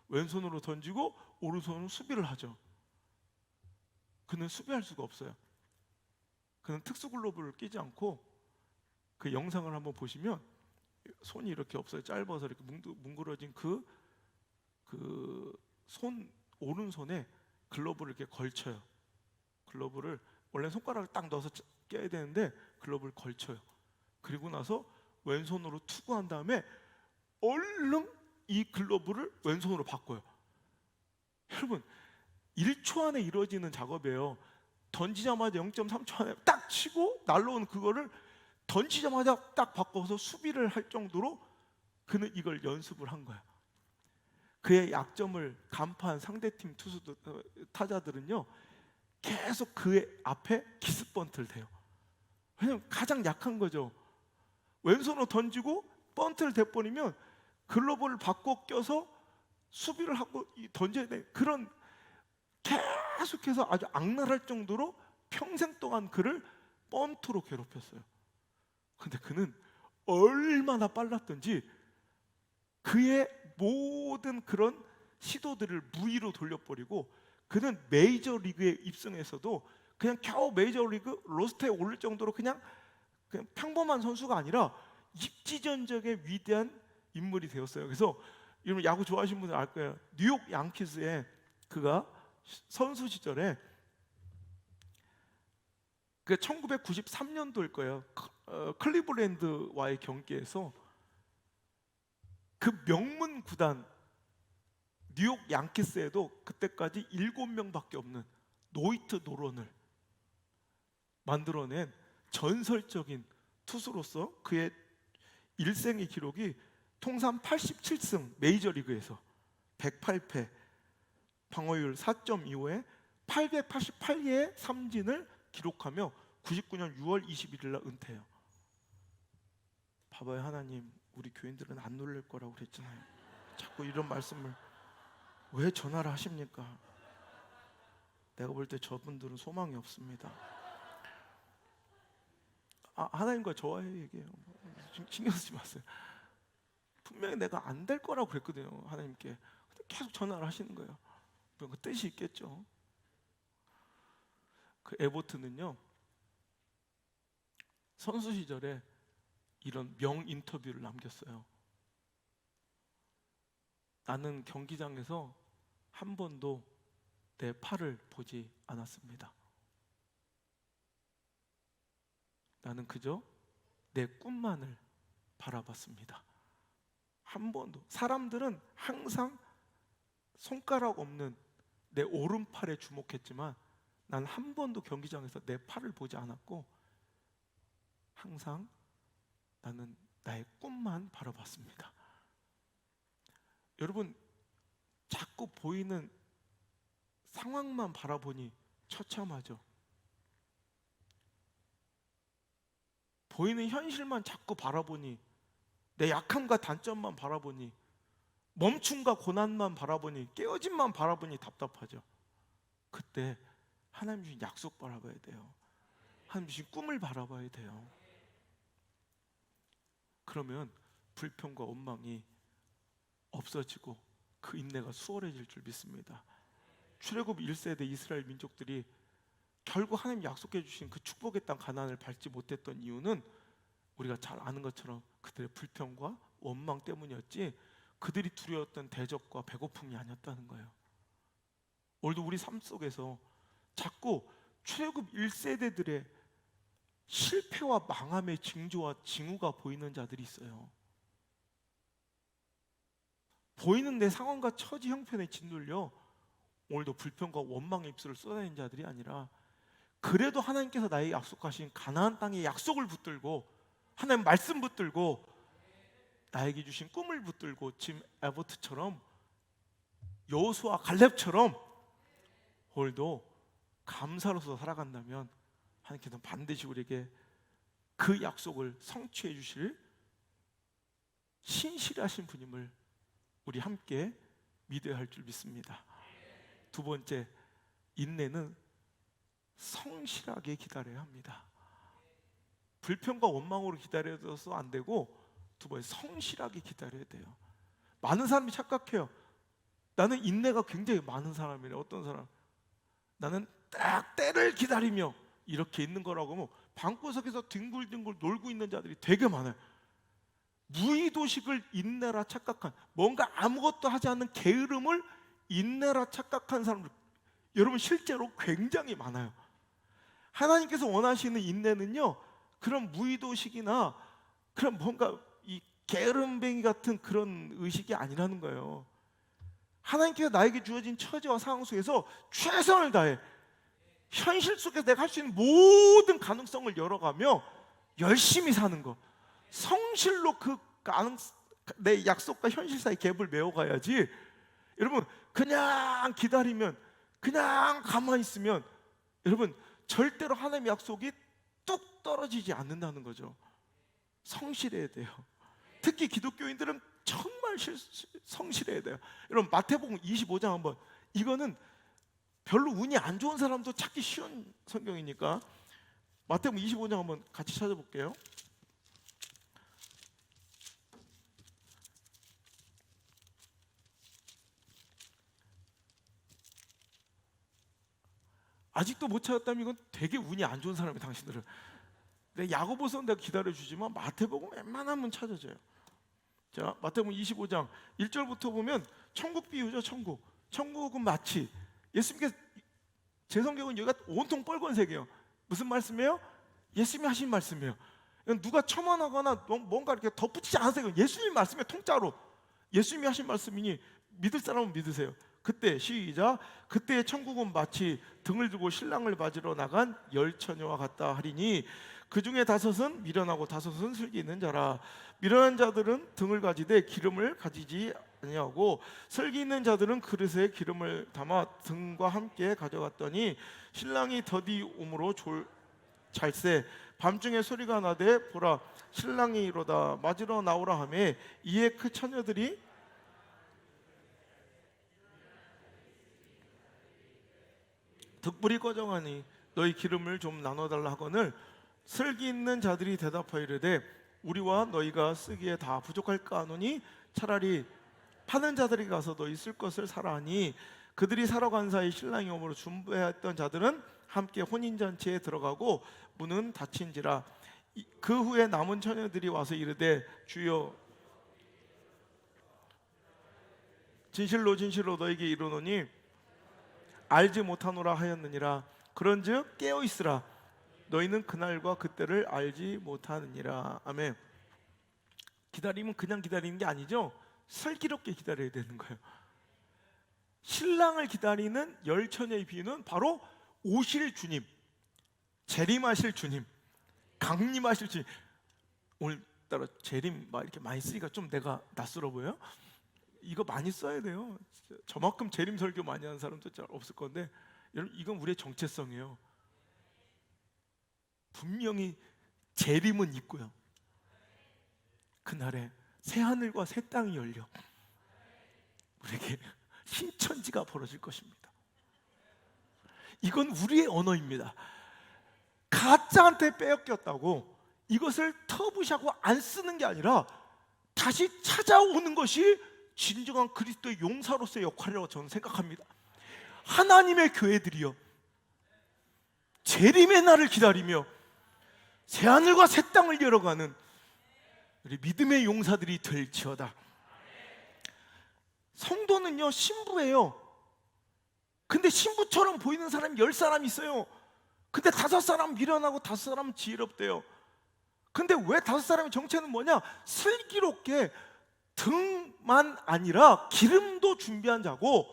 왼손으로 던지고 오른손으로 수비를 하죠. 그는 수비할 수가 없어요. 그는 특수 글러브를 끼지 않고, 그 영상을 한번 보시면 손이 이렇게 없어요. 짧아서 이렇게 뭉그러진 그 오른손에 글러브를 이렇게 걸쳐요. 글러브를 원래 손가락을 딱 넣어서 껴야 되는데 글러브를 걸쳐요. 그리고 나서 왼손으로 투구한 다음에 얼른 이 글러브를 왼손으로 바꿔요. 여러분 1초 안에 이루어지는 작업이에요. 던지자마자 0.3초 안에 딱 치고 날라오는 그거를 던지자마자 딱 바꿔서 수비를 할 정도로 그는 이걸 연습을 한 거야. 그의 약점을 간파한 상대팀 타자들은요 계속 그의 앞에 기습번트를 대요. 왜냐면 가장 약한 거죠. 왼손으로 던지고 번트를 대버리면 글러브를 바꿔 껴서 수비를 하고 던져야 돼. 그런, 계속해서 아주 악랄할 정도로 평생 동안 그를 번트로 괴롭혔어요. 근데 그는 얼마나 빨랐던지 그의 모든 그런 시도들을 무의로 돌려버리고, 그는 메이저리그에 입성해서도 그냥 겨우 메이저리그 로스터에 오를 정도로 그냥 평범한 선수가 아니라 입지전적의 위대한 인물이 되었어요. 그래서 여러분 야구 좋아하시는 분들 알 거예요. 뉴욕 양키스에 그가 선수 시절에, 그 1993년도일 거예요. 클리블랜드와의 경기에서 그 명문 구단 뉴욕 양키스에도 그때까지 7명밖에 없는 노이트 노런을 만들어낸 전설적인 투수로서 그의 일생의 기록이 통산 87승, 메이저리그에서 108패, 방어율 4.25에 888개의 삼진을 기록하며 99년 6월 21일 날 은퇴해요. 봐봐요, 하나님 우리 교인들은 안 놀랄 거라고 그랬잖아요. 자꾸 이런 말씀을 왜 전화를 하십니까? 내가 볼 때 저분들은 소망이 없습니다. 하나님과 저와의 얘기예요. 신경 쓰지 마세요. 분명히 내가 안 될 거라고 그랬거든요, 하나님께. 근데 계속 전화를 하시는 거예요. 그 뜻이 있겠죠. 그 에버트는요 선수 시절에 이런 명 인터뷰를 남겼어요. 나는 경기장에서 한 번도 내 팔을 보지 않았습니다. 나는 그저 내 꿈만을 바라봤습니다. 한 번도. 사람들은 항상 손가락 없는 내 오른팔에 주목했지만 난 한 번도 경기장에서 내 팔을 보지 않았고 항상 나는 나의 꿈만 바라봤습니다. 여러분, 자꾸 보이는 상황만 바라보니 처참하죠. 보이는 현실만 자꾸 바라보니, 내 약함과 단점만 바라보니, 멈춤과 고난만 바라보니, 깨어짐만 바라보니 답답하죠. 그때 하나님 주신 약속 바라봐야 돼요. 하나님 주신 꿈을 바라봐야 돼요. 그러면 불평과 원망이 없어지고 그 인내가 수월해질 줄 믿습니다. 출애굽 1세대 이스라엘 민족들이 결국 하나님 약속해 주신 그 축복의 땅 가나안을 밟지 못했던 이유는 우리가 잘 아는 것처럼 그들의 불평과 원망 때문이었지, 그들이 두려웠던 대적과 배고픔이 아니었다는 거예요. 오늘도 우리 삶 속에서 자꾸 출애굽 1세대들의 실패와 망함의 징조와 징후가 보이는 자들이 있어요. 보이는 내 상황과 처지 형편에 짓눌려 오늘도 불평과 원망의 입술을 쏟아내는 자들이 아니라, 그래도 하나님께서 나에게 약속하신 가나안 땅의 약속을 붙들고, 하나님 말씀 붙들고, 나에게 주신 꿈을 붙들고, 짐 에버트처럼, 여호수아 갈렙처럼 오늘도 감사로서 살아간다면 하나님께서 반드시 우리에게 그 약속을 성취해 주실 신실하신 분임을 우리 함께 믿어야 할 줄 믿습니다. 두 번째, 인내는 성실하게 기다려야 합니다. 불평과 원망으로 기다려서 안 되고, 두 번째, 성실하게 기다려야 돼요. 많은 사람이 착각해요. 나는 인내가 굉장히 많은 사람이래. 어떤 사람? 나는 딱 때를 기다리며 이렇게 있는 거라고 하면 방구석에서 뒹굴뒹굴 놀고 있는 자들이 되게 많아요. 무의도식을 인내라 착각한, 뭔가 아무것도 하지 않는 게으름을 인내라 착각한 사람들, 여러분 실제로 굉장히 많아요. 하나님께서 원하시는 인내는요, 그런 무의도식이나 그런 뭔가 이 게으름뱅이 같은 그런 의식이 아니라는 거예요. 하나님께서 나에게 주어진 처지와 상황 속에서 최선을 다해 현실 속에서 내가 할 수 있는 모든 가능성을 열어가며 열심히 사는 거, 성실로 내 약속과 현실 사이 갭을 메워가야지. 여러분, 그냥 기다리면, 그냥 가만히 있으면 여러분 절대로 하나님의 약속이 뚝 떨어지지 않는다는 거죠. 성실해야 돼요. 특히 기독교인들은 정말 성실해야 돼요. 여러분, 마태복음 25장 한번, 이거는 별로 운이 안 좋은 사람도 찾기 쉬운 성경이니까 마태복음 25장 한번 같이 찾아볼게요. 아직도 못 찾았다면 이건 되게 운이 안 좋은 사람이 당신들은. 내 야고보서는 내가 기다려주지만 마태복음 웬만하면 찾아져요. 자, 마태복음 25장 1절부터 보면 천국 비유죠. 천국은 마치, 예수님께서, 제 성경은 여기가 온통 빨간색이에요. 무슨 말씀이에요? 예수님이 하신 말씀이에요. 누가 첨언하거나 뭔가 이렇게 덧붙이지 않으세요. 예수님 말씀에 통짜로 예수님이 하신 말씀이니 믿을 사람은 믿으세요. 그때 시작. 그때의 천국은 마치 등을 두고 신랑을 맞으러 나간 열 처녀와 같다 하리니, 그 중에 다섯은 미련하고 다섯은 슬기 있는 자라. 미련한 자들은 등을 가지되 기름을 가지지 아니하고, 슬기 있는 자들은 그릇에 기름을 담아 등과 함께 가져갔더니 신랑이 더디 오므로 잘세. 밤중에 소리가 나되 보라, 신랑이 이로다 맞으러 나오라 하매, 이에 그 처녀들이 득불이 꺼져가니 너희 기름을 좀 나눠달라 하거늘, 슬기 있는 자들이 대답하이르되 우리와 너희가 쓰기에 다 부족할까 하노니 차라리 파는 자들이 가서 너희 쓸 것을 사라 하니, 그들이 사러 간 사이 신랑이 오므로 준비했던 자들은 함께 혼인잔치에 들어가고 문은 닫힌지라. 그 후에 남은 처녀들이 와서 이르되 주여, 진실로 진실로 너에게 이르노니 알지 못하노라 하였느니라. 그런즉 깨어 있으라, 너희는 그날과 그때를 알지 못하느니라. 아멘. 기다리면 그냥 기다리는 게 아니죠. 슬기롭게 기다려야 되는 거예요. 신랑을 기다리는 열 처녀의 비유는 바로 오실 주님, 재림하실 주님, 강림하실 주님. 오늘따라 재림 막 이렇게 많이 쓰니까 좀 내가 낯설어 보여요? 이거 많이 써야 돼요. 저만큼 재림 설교 많이 하는 사람도 잘 없을 건데, 여러분 이건 우리의 정체성이에요. 분명히 재림은 있고요. 그날에 새 하늘과 새 땅이 열려 우리에게 신천지가 벌어질 것입니다. 이건 우리의 언어입니다. 가짜한테 빼앗겼다고 이것을 터부시하고 안 쓰는 게 아니라 다시 찾아오는 것이 진정한 그리스도의 용사로서의 역할이라고 저는 생각합니다. 하나님의 교회들이요, 재림의 날을 기다리며 새하늘과 새 땅을 열어가는 우리 믿음의 용사들이 될지어다. 성도는요, 신부예요. 근데 신부처럼 보이는 사람이 10사람 있어요. 근데 5사람 미련하고 5사람은 지혜롭대요. 근데 왜 5사람의 정체는 뭐냐? 슬기롭게 등만 아니라 기름도 준비한 자고,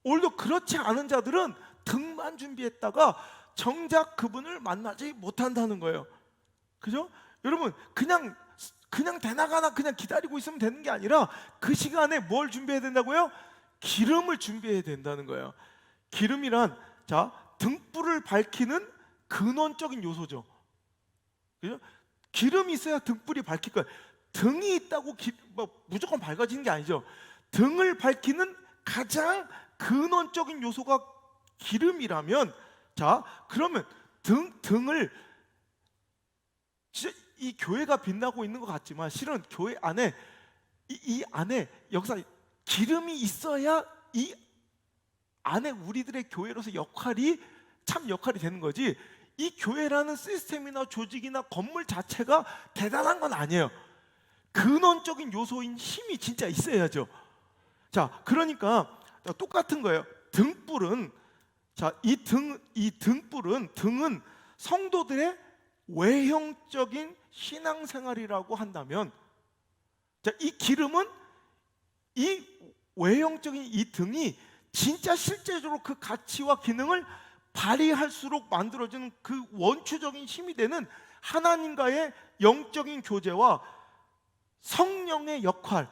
오늘도 그렇지 않은 자들은 등만 준비했다가 정작 그분을 만나지 못한다는 거예요. 그죠? 여러분, 그냥 대나가나 그냥 기다리고 있으면 되는 게 아니라 그 시간에 뭘 준비해야 된다고요? 기름을 준비해야 된다는 거예요. 기름이란, 자, 등불을 밝히는 근원적인 요소죠. 그죠? 기름이 있어야 등불이 밝힐 거예요. 등이 있다고 무조건 밝아지는 게 아니죠. 등을 밝히는 가장 근원적인 요소가 기름이라면, 자, 그러면 등을 진짜 이 교회가 빛나고 있는 것 같지만 실은 교회 안에 이 안에 역사 기름이 있어야 이 안에 우리들의 교회로서 역할이 참 역할이 되는 거지, 이 교회라는 시스템이나 조직이나 건물 자체가 대단한 건 아니에요. 근원적인 요소인 힘이 진짜 있어야죠. 자, 그러니까 똑같은 거예요. 등불은, 자, 등은 성도들의 외형적인 신앙생활이라고 한다면, 자, 이 기름은 이 외형적인 이 등이 진짜 실제적으로 그 가치와 기능을 발휘할수록 만들어지는 그 원초적인 힘이 되는 하나님과의 영적인 교제와 성령의 역할,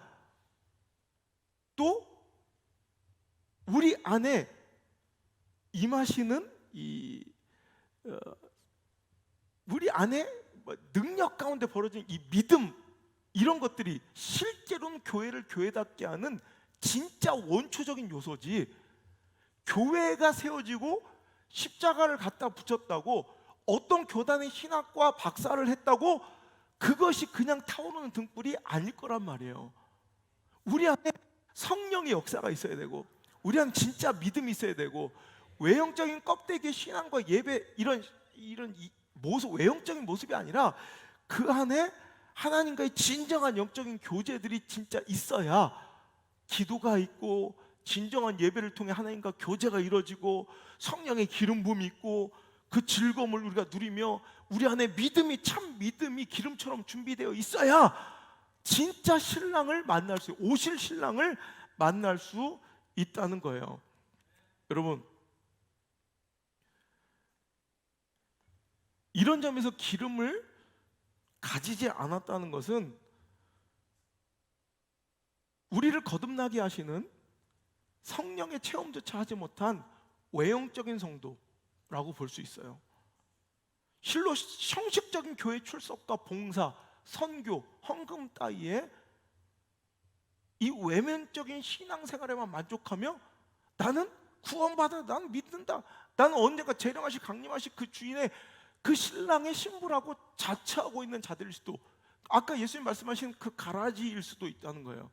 또 우리 안에 임하시는 우리 안에 능력 가운데 벌어진 이 믿음, 이런 것들이 실제로는 교회를 교회답게 하는 진짜 원초적인 요소지, 교회가 세워지고 십자가를 갖다 붙였다고 어떤 교단의 신학과 박사를 했다고 그것이 그냥 타오르는 등불이 아닐 거란 말이에요. 우리 안에 성령의 역사가 있어야 되고, 우리 안에 진짜 믿음이 있어야 되고, 외형적인 껍데기의 신앙과 예배 이런 모습, 외형적인 모습이 아니라 그 안에 하나님과의 진정한 영적인 교제들이 진짜 있어야 기도가 있고 진정한 예배를 통해 하나님과 교제가 이루어지고 성령의 기름 부음이 있고 그 즐거움을 우리가 누리며 우리 안에 믿음이, 참 믿음이 기름처럼 준비되어 있어야 진짜 신랑을 만날 수, 오실 신랑을 만날 수 있다는 거예요. 여러분, 이런 점에서 기름을 가지지 않았다는 것은 우리를 거듭나게 하시는 성령의 체험조차 하지 못한 외형적인 성도라고 볼 수 있어요. 실로 형식적인 교회 출석과 봉사, 선교, 헌금 따위에 이 외면적인 신앙생활에만 만족하며 나는 구원받아, 나는 믿는다, 나는 언젠가 재림하실 강림하실 그 주인의 그 신랑의 신부라고 자처하고 있는 자들일 수도, 아까 예수님 말씀하신 그 가라지일 수도 있다는 거예요.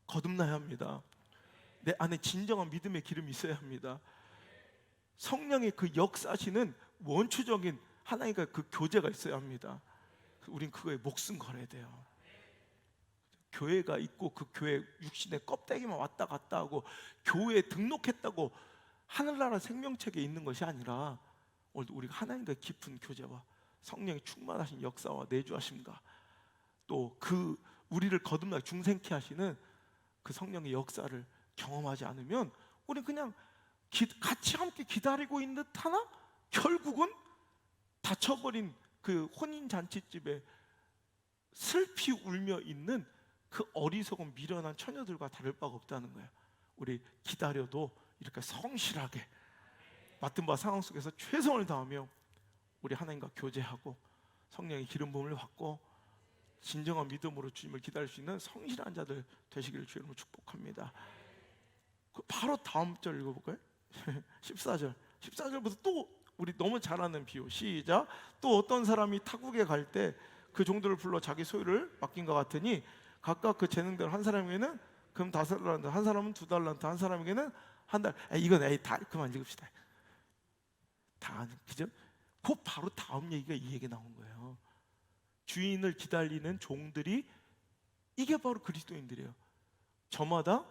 거듭나야 합니다. 내 안에 진정한 믿음의 기름이 있어야 합니다. 성령의 그 역사하시는 원초적인 하나님과 그 교제가 있어야 합니다. 우린 그거에 목숨 걸어야 돼요. 교회가 있고 그 교회 육신의 껍데기만 왔다 갔다 하고 교회에 등록했다고 하늘나라 생명책에 있는 것이 아니라, 오늘 우리가 하나님과의 깊은 교제와 성령의 충만하신 역사와 내주하심과 또 그 우리를 거듭나게 중생케 하시는 그 성령의 역사를 경험하지 않으면 우리 그냥 같이 함께 기다리고 있는 듯 하나 결국은 다쳐버린 그 혼인잔치집에 슬피 울며 있는 그 어리석은 미련한 처녀들과 다를 바가 없다는 거예요. 우리 기다려도 이렇게 성실하게 맡은 바 상황 속에서 최선을 다하며 우리 하나님과 교제하고 성령의 기름 부음을 받고 진정한 믿음으로 주님을 기다릴 수 있는 성실한 자들 되시기를 주의 이름으로 축복합니다. 바로 다음 절 읽어볼까요? 14절 14절부터 또 우리 너무 잘 아는 비유. 시작. 또 어떤 사람이 타국에 갈 때 그 종들을 불러 자기 소유를 맡긴 것 같으니 각각 그 재능대로 한 사람에게는 금 5달란트, 한 사람은 2달란트, 한 사람에게는 한 달. 이건 다 그만 읽읍시다. 다 아는 그죠? 그 바로 다음 얘기가 이 얘기 나온 거예요. 주인을 기다리는 종들이 이게 바로 그리스도인들이에요. 저마다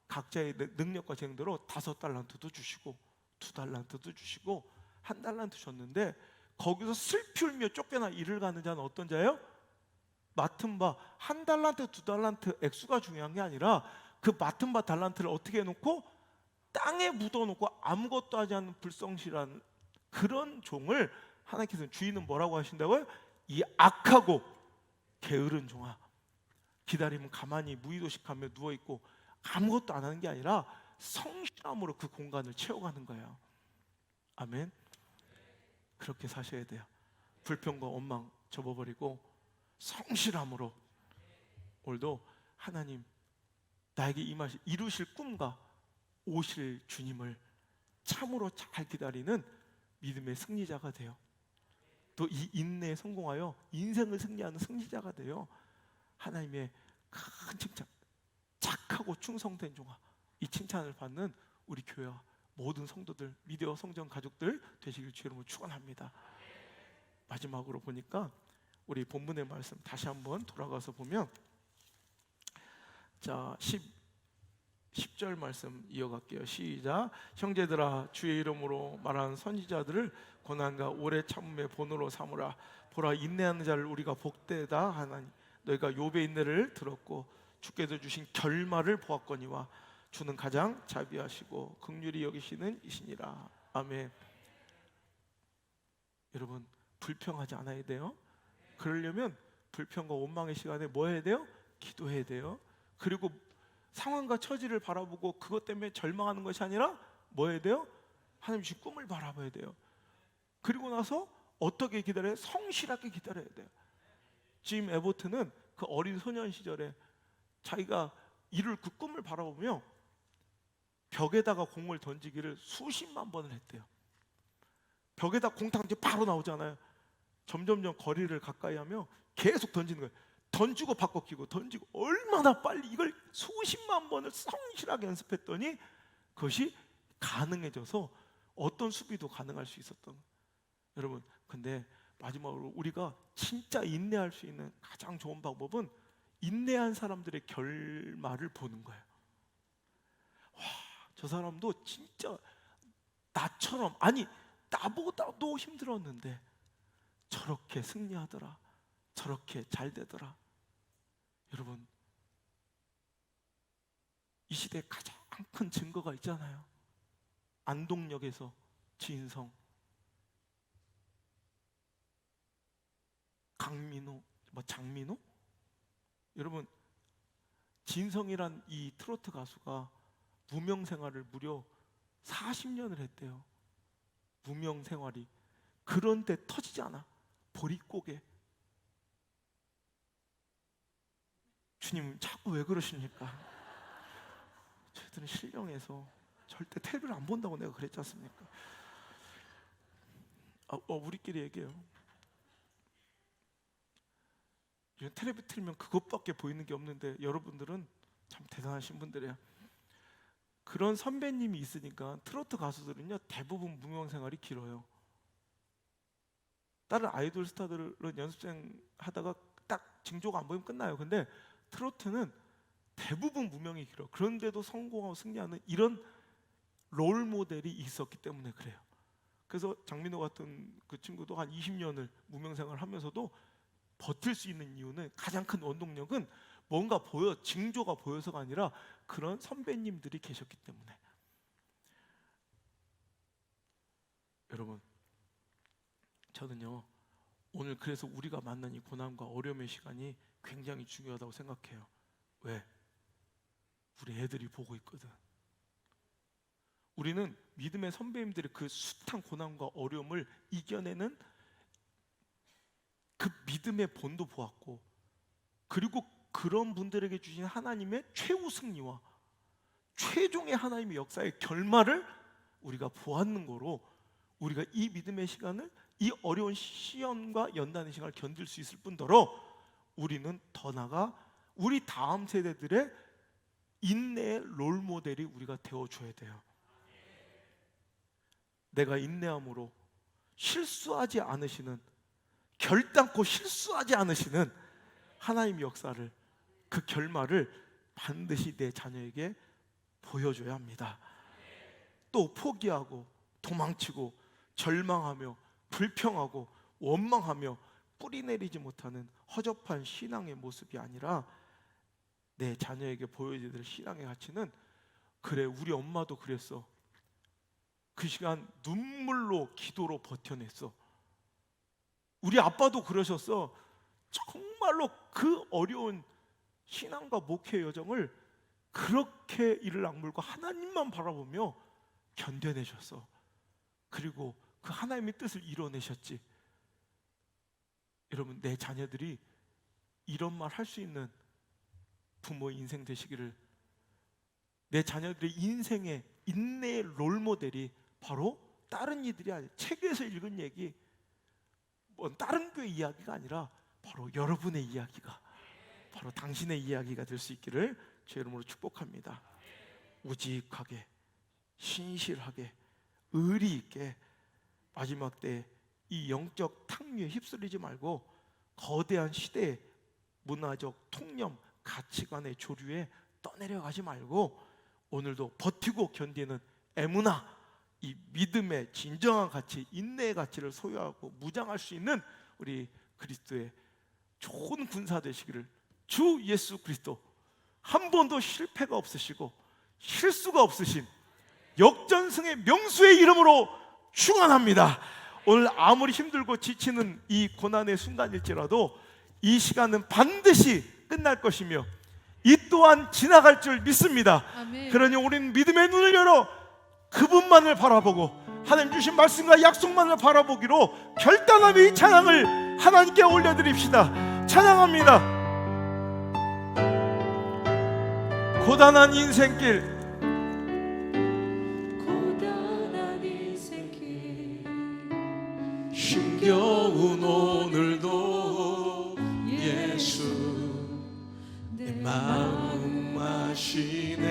각자의 능력과 재능대로 5달란트도 주시고 2달란트도 주시고 1달란트 줬는데 거기서 슬피 울며 쫓겨나 일을 가는 자는 어떤 자예요? 맡은 바 1달란트 2달란트 액수가 중요한 게 아니라 그 맡은 바 달란트를 어떻게 해놓고 땅에 묻어놓고 아무것도 하지 않는 불성실한 그런 종을 하나님께서는 주인은 뭐라고 하신다고요? 이 악하고 게으른 종아, 기다리면 가만히 무의도식하며 누워있고 아무것도 안 하는 게 아니라 성실함으로 그 공간을 채워가는 거예요. 아멘. 그렇게 사셔야 돼요. 불평과 원망 접어버리고 성실함으로 오늘도 하나님 나에게 임하실 이루실 꿈과 오실 주님을 참으로 잘 기다리는 믿음의 승리자가 돼요. 또 이 인내에 성공하여 인생을 승리하는 승리자가 돼요. 하나님의 큰 칭찬, 착하고 충성된 종아, 이 칭찬을 받는 우리 교회와 모든 성도들, 미디어 성전 가족들 되시길 주의 이름으로 축원합니다. 마지막으로 보니까 우리 본문의 말씀 다시 한번 돌아가서 보면, 자 10절 말씀 이어갈게요. 시작. 형제들아, 주의 이름으로 말하는 선지자들을 고난과 오래 참음의 본으로 삼으라. 보라, 인내하는 자를 우리가 복되다 하나니 너희가 욥의 인내를 들었고 주께서 주신 결말을 보았거니와 주는 가장 자비하시고 긍휼히 여기시는 이시니라. 아멘. 여러분, 불평하지 않아야 돼요. 그러려면 불평과 원망의 시간에 뭐 해야 돼요? 기도해야 돼요. 그리고 상황과 처지를 바라보고 그것 때문에 절망하는 것이 아니라 뭐 해야 돼요? 하나님 주신 꿈을 바라봐야 돼요. 그리고 나서 어떻게 기다려요? 성실하게 기다려야 돼요. 짐 에버트는 그 어린 소년 시절에 자기가 이룰 그 꿈을 바라보며 벽에다가 공을 던지기를 수십만 번을 했대요. 벽에다 공 던지 바로 나오잖아요. 점점점 거리를 가까이 하며 계속 던지는 거예요. 던지고 바꿔 끼고 던지고, 얼마나 빨리 이걸 수십만 번을 성실하게 연습했더니 그것이 가능해져서 어떤 수비도 가능할 수 있었던 거예요. 여러분, 근데 마지막으로 우리가 진짜 인내할 수 있는 가장 좋은 방법은 인내한 사람들의 결말을 보는 거예요. 와, 저 사람도 진짜 나처럼, 아니 나보다도 힘들었는데 저렇게 승리하더라, 저렇게 잘 되더라. 여러분, 이 시대에 가장 큰 증거가 있잖아요. 안동역에서 진성, 강민호, 장민호? 여러분, 진성이란 이 트로트 가수가 무명 생활을 무려 40년을 했대요. 무명 생활이. 그런데 터지지 않아. 보릿고개. 주님 자꾸 왜 그러십니까? 저희들은 신령해서 절대 텔레비를 안 본다고 내가 그랬지 않습니까? 우리끼리 얘기해요. 텔레비 틀면 그것밖에 보이는 게 없는데 여러분들은 참 대단하신 분들이에요. 그런 선배님이 있으니까 트로트 가수들은요 대부분 무명 생활이 길어요. 다른 아이돌 스타들은 연습생 하다가 딱 징조가 안 보이면 끝나요. 근데 트로트는 대부분 무명이 길어. 그런데도 성공하고 승리하는 이런 롤 모델이 있었기 때문에 그래요. 그래서 장민호 같은 그 친구도 한 20년을 무명 생활을 하면서도 버틸 수 있는 이유는, 가장 큰 원동력은 뭔가 징조가 보여서가 아니라 그런 선배님들이 계셨기 때문에. 여러분, 저는요, 오늘 그래서 우리가 만난 이 고난과 어려움의 시간이 굉장히 중요하다고 생각해요. 왜? 우리 애들이 보고 있거든. 우리는 믿음의 선배님들의 그 숱한 고난과 어려움을 이겨내는 그 믿음의 본도 보았고, 그리고 그런 분들에게 주신 하나님의 최후 승리와 최종의 하나님의 역사의 결말을 우리가 보았는 거로, 우리가 이 믿음의 시간을, 이 어려운 시험과 연단의 시간을 견딜 수 있을 뿐더러 우리는 더 나아가 우리 다음 세대들의 인내의 롤모델이 우리가 되어줘야 돼요. 내가 인내함으로 실수하지 않으시는, 결단코 실수하지 않으시는 하나님의 역사를, 그 결말을 반드시 내 자녀에게 보여줘야 합니다. 또 포기하고 도망치고 절망하며 불평하고 원망하며 뿌리 내리지 못하는 허접한 신앙의 모습이 아니라, 내 자녀에게 보여줘야 될 신앙의 가치는, 그래 우리 엄마도 그랬어, 그 시간 눈물로 기도로 버텨냈어, 우리 아빠도 그러셨어, 정말로 그 어려운 신앙과 목회 여정을 그렇게 이를 악물고 하나님만 바라보며 견뎌내셨어. 그리고 그 하나님의 뜻을 이뤄내셨지. 여러분, 내 자녀들이 이런 말 할 수 있는 부모의 인생 되시기를. 내 자녀들의 인생의 인내의 롤모델이 바로 다른 이들이 아니라, 책에서 읽은 얘기, 뭐 다른 교회 이야기가 아니라 바로 여러분의 이야기가, 바로 당신의 이야기가 될 수 있기를 제 이름으로 축복합니다. 우직하게, 신실하게, 의리 있게 마지막 때 이 영적 탕류에 휩쓸리지 말고 거대한 시대의 문화적 통념, 가치관의 조류에 떠내려가지 말고 오늘도 버티고 견디는 에무나, 이 믿음의 진정한 가치, 인내의 가치를 소유하고 무장할 수 있는 우리 그리스도의 좋은 군사 되시기를 주 예수 그리스도, 한 번도 실패가 없으시고 실수가 없으신 역전승의 명수의 이름으로 축원합니다. 오늘 아무리 힘들고 지치는 이 고난의 순간일지라도 이 시간은 반드시 끝날 것이며 이 또한 지나갈 줄 믿습니다. 아멘. 그러니 우리는 믿음의 눈을 열어 그분만을 바라보고 하나님 주신 말씀과 약속만을 바라보기로 결단하며 이 찬양을 하나님께 올려드립시다. 찬양합니다. 고단한 인생길, 힘겨운 오늘도 예수 내 마음 아시네.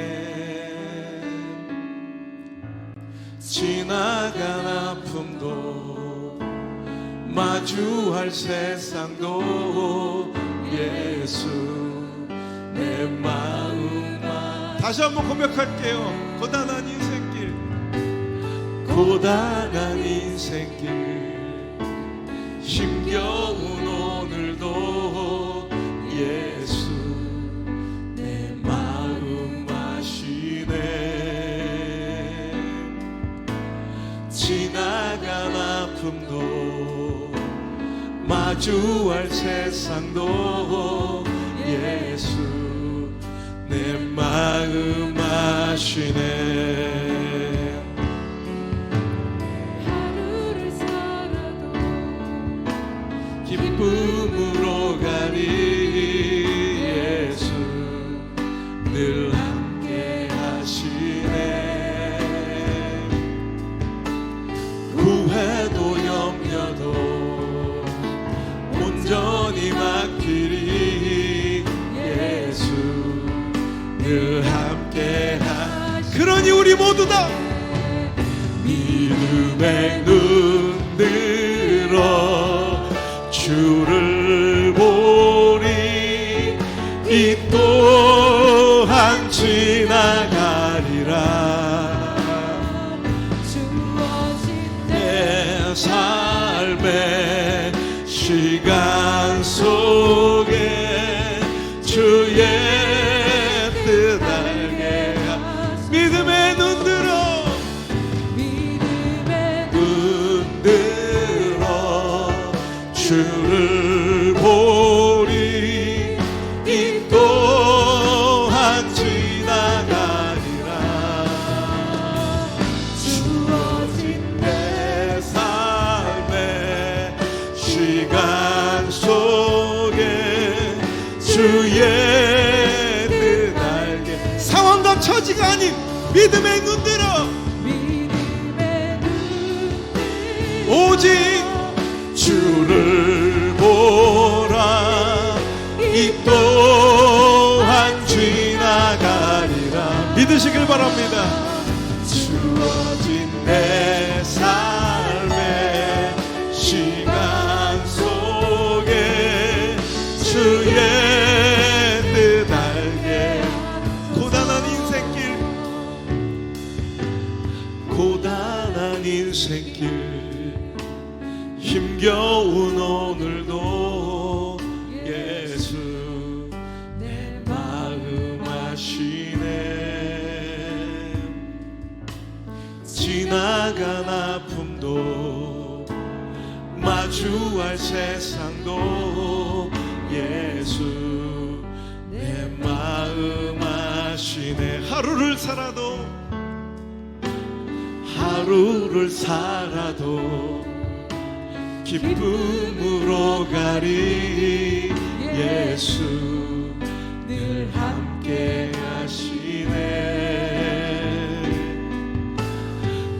지나간 아픔도 마주할 세상도 예수 내 마음 다시 한번 고백할게요. 고단한 인생길, 고단한 인생길, 힘겨운 오늘도 예수 내 마음 아시네. 지나간 아픔도 마주할 세상도 예수 내 마음 아시네. 기쁨으로 가니 예수 늘 함께 하시네. 후회도 염려도 온전히 맡기리 예수 늘 함께 하시네. 그러니 우리 모두 다 믿음의 눈 들어 주를 보리. 이 또한 지나가리라. 주어진 내 삶의 시간 속에 주의 뜻 알게 믿음의 눈 들어, 믿음의 눈 들어 주를 보리 이 또한 지나가리라. 주어진 내 삶의 시간 속에 주의 뜻 알게. 상황과 처지가 아닌 믿음의 눈 들어 오직 주를 보라 이 또한 지나가리라. 믿으시길 바랍니다. 주어진 내 삶의 시간 속에 주의 뜻 알게. 고단한 인생길, 고단한 인생길, 힘겨운 오늘도 예수 내 마음 아시네. 지나간 아픔도 마주할 세상도 예수 내 마음 아시네. 하루를 살아도 기쁨으로 가리. 예수 늘 함께 하시네.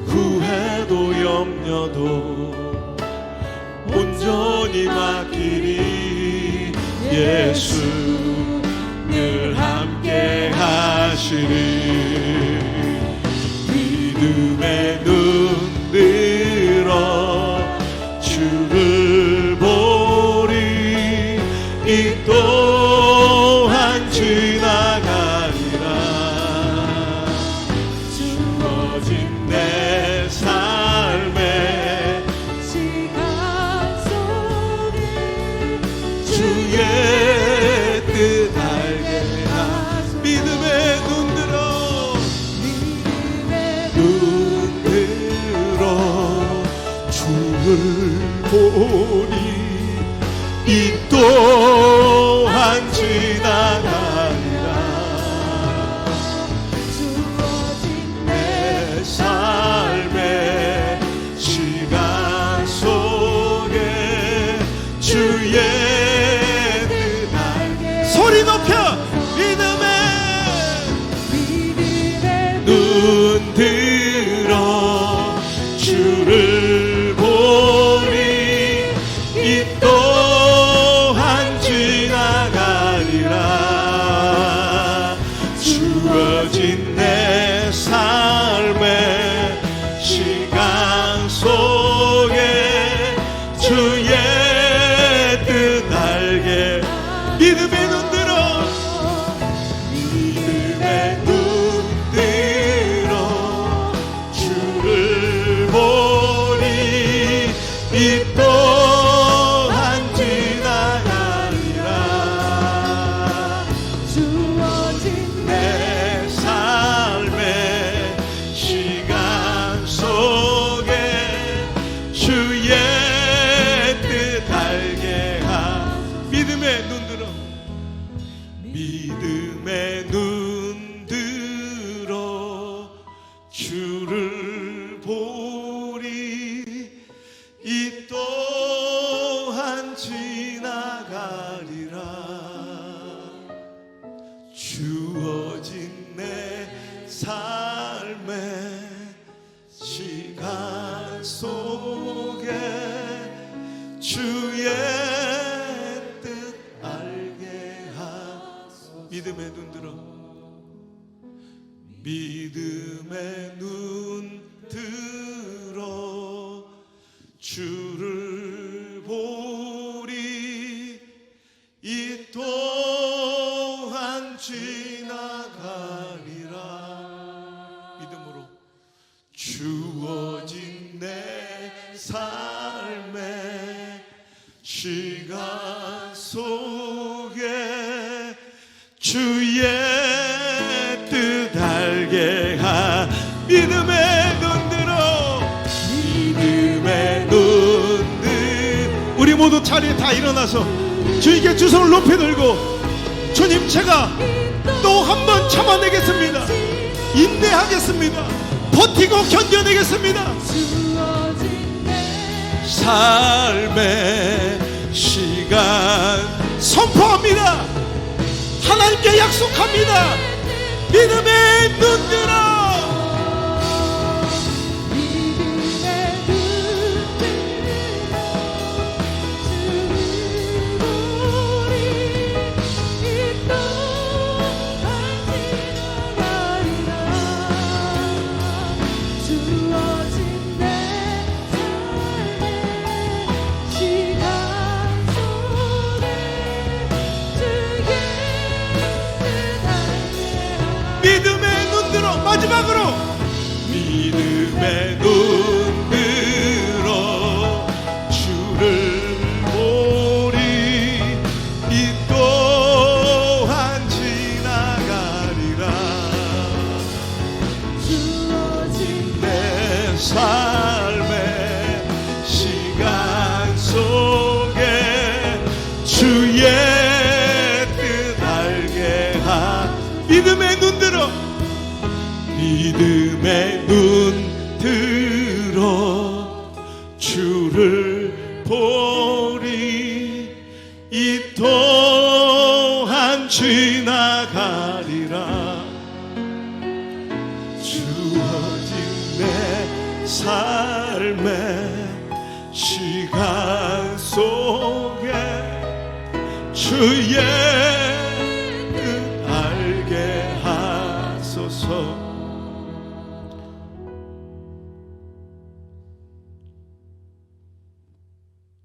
구해도 염려도 온전히 맡기리. 예수 늘 함께 하시리. 믿음의 눈 들어 주를 보리 이 또한 지나가리라. 주어진 내 삶의 시간 속에 주의 뜻 알게 하. 믿음의 눈 들어 주를 보리 이 또한 지나가리라. 주어진 내 삶의 시간 속에 주의 뜻 알게. 소리 높여 믿음의 눈 들어 주를 보리 이 또한 지나가리라. 주어진 내 삶의 시간 속에 주의 뜻 알게. 믿음의 눈 들어 믿음의 눈 들어 주를 보리 이 또한 지나가리라. 주어진 내 삶의 시간 속에 주의 뜻 알게 하. 믿음의 눈 들어 믿음의 눈 들어 주를 보리 이 또한 지나가리라. 주어진 내 삶의 시간 속에 주의 뜻 알게 하소서. 믿음의 눈 들어 믿음의 눈 들어 주를 보리 이 또한 지나가리라. 믿음으로 주어진 내 삶의 시간 속에 주의 뜻 알게 하. 믿음의 눈 들어 믿음의 눈 들. 우리 모두 모두 자리에 다 일어나서 주님께 두 손을 높이 들고, 주님 제가 또 한 번 참아내겠습니다. 인내하겠습니다. 버티고 견뎌내겠습니다. 삶의 시간 선포합니다. 하나님께 약속합니다. 믿음의 눈 들어. 믿음의 눈 들어. 마지막으로 믿음의 눈 들어 주를 보리. 이 또한 지나가리라. 주어진 내 삶의 시간 속에 주의 뜻 알게 하. 믿음의 눈 들어. 믿음의 눈 들어 주를 보리. 이 또한 지나가리라. 주어진 내 삶의 시간 속에 주의 뜻 알게 하소서.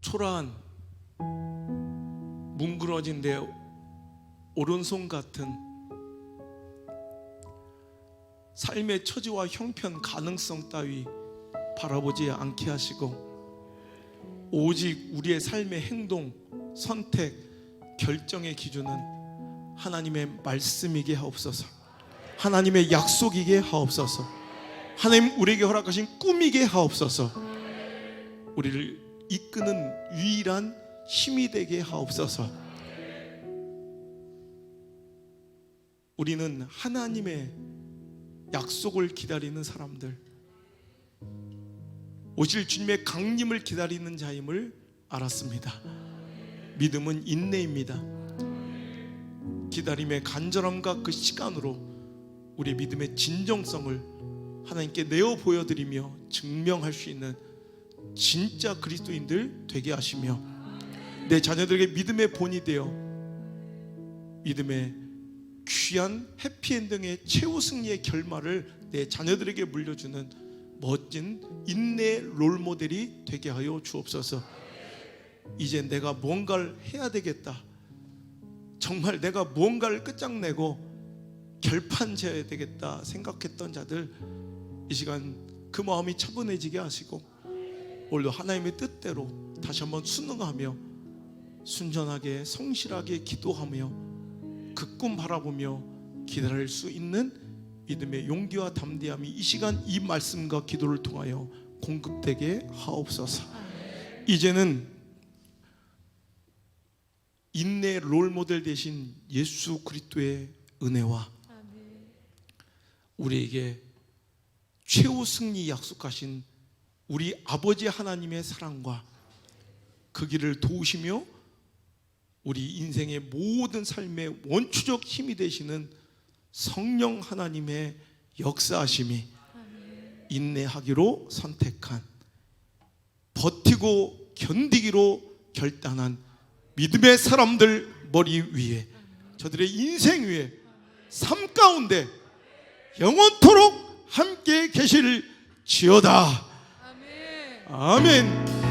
초라한 뭉그러진 내 오른손 같은 삶의 처지와 형편 가능성 따위 바라보지 않게 하시고, 오직 우리의 삶의 행동, 선택, 결정의 기준은 하나님의 말씀이게 하옵소서. 하나님의 약속이게 하옵소서. 하나님 우리에게 허락하신 꿈이게 하옵소서. 우리를 이끄는 유일한 힘이 되게 하옵소서. 우리는 하나님의 약속을 기다리는 사람들, 오실 주님의 강림을 기다리는 자임을 알았습니다. 믿음은 인내입니다. 기다림의 간절함과 그 시간으로 우리의 믿음의 진정성을 하나님께 내어 보여드리며 증명할 수 있는 진짜 그리스도인들 되게 하시며, 내 자녀들에게 믿음의 본이 되어 믿음의 귀한 해피엔딩의 최후 승리의 결말을 내 자녀들에게 물려주는 멋진 인내의 롤모델이 되게 하여 주옵소서. 이제 내가 뭔가를 해야 되겠다, 정말 내가 뭔가를 끝장내고 결판져야 되겠다 생각했던 자들, 이 시간 그 마음이 차분해지게 하시고, 오늘도 하나님의 뜻대로 다시 한번 순응하며 순전하게 성실하게 기도하며 그 꿈 바라보며 기다릴 수 있는 믿음의 용기와 담대함이 이 시간 이 말씀과 기도를 통하여 공급되게 하옵소서. 이제는 인내의 롤모델 되신 예수 그리스도의 은혜와 우리에게 최후 승리 약속하신 우리 아버지 하나님의 사랑과 그 길을 도우시며 우리 인생의 모든 삶의 원초적 힘이 되시는 성령 하나님의 역사하심이 인내하기로 선택한, 버티고 견디기로 결단한 믿음의 사람들 머리 위에, 저들의 인생 위에, 삶 가운데 영원토록 함께 계실지어다. 아멘.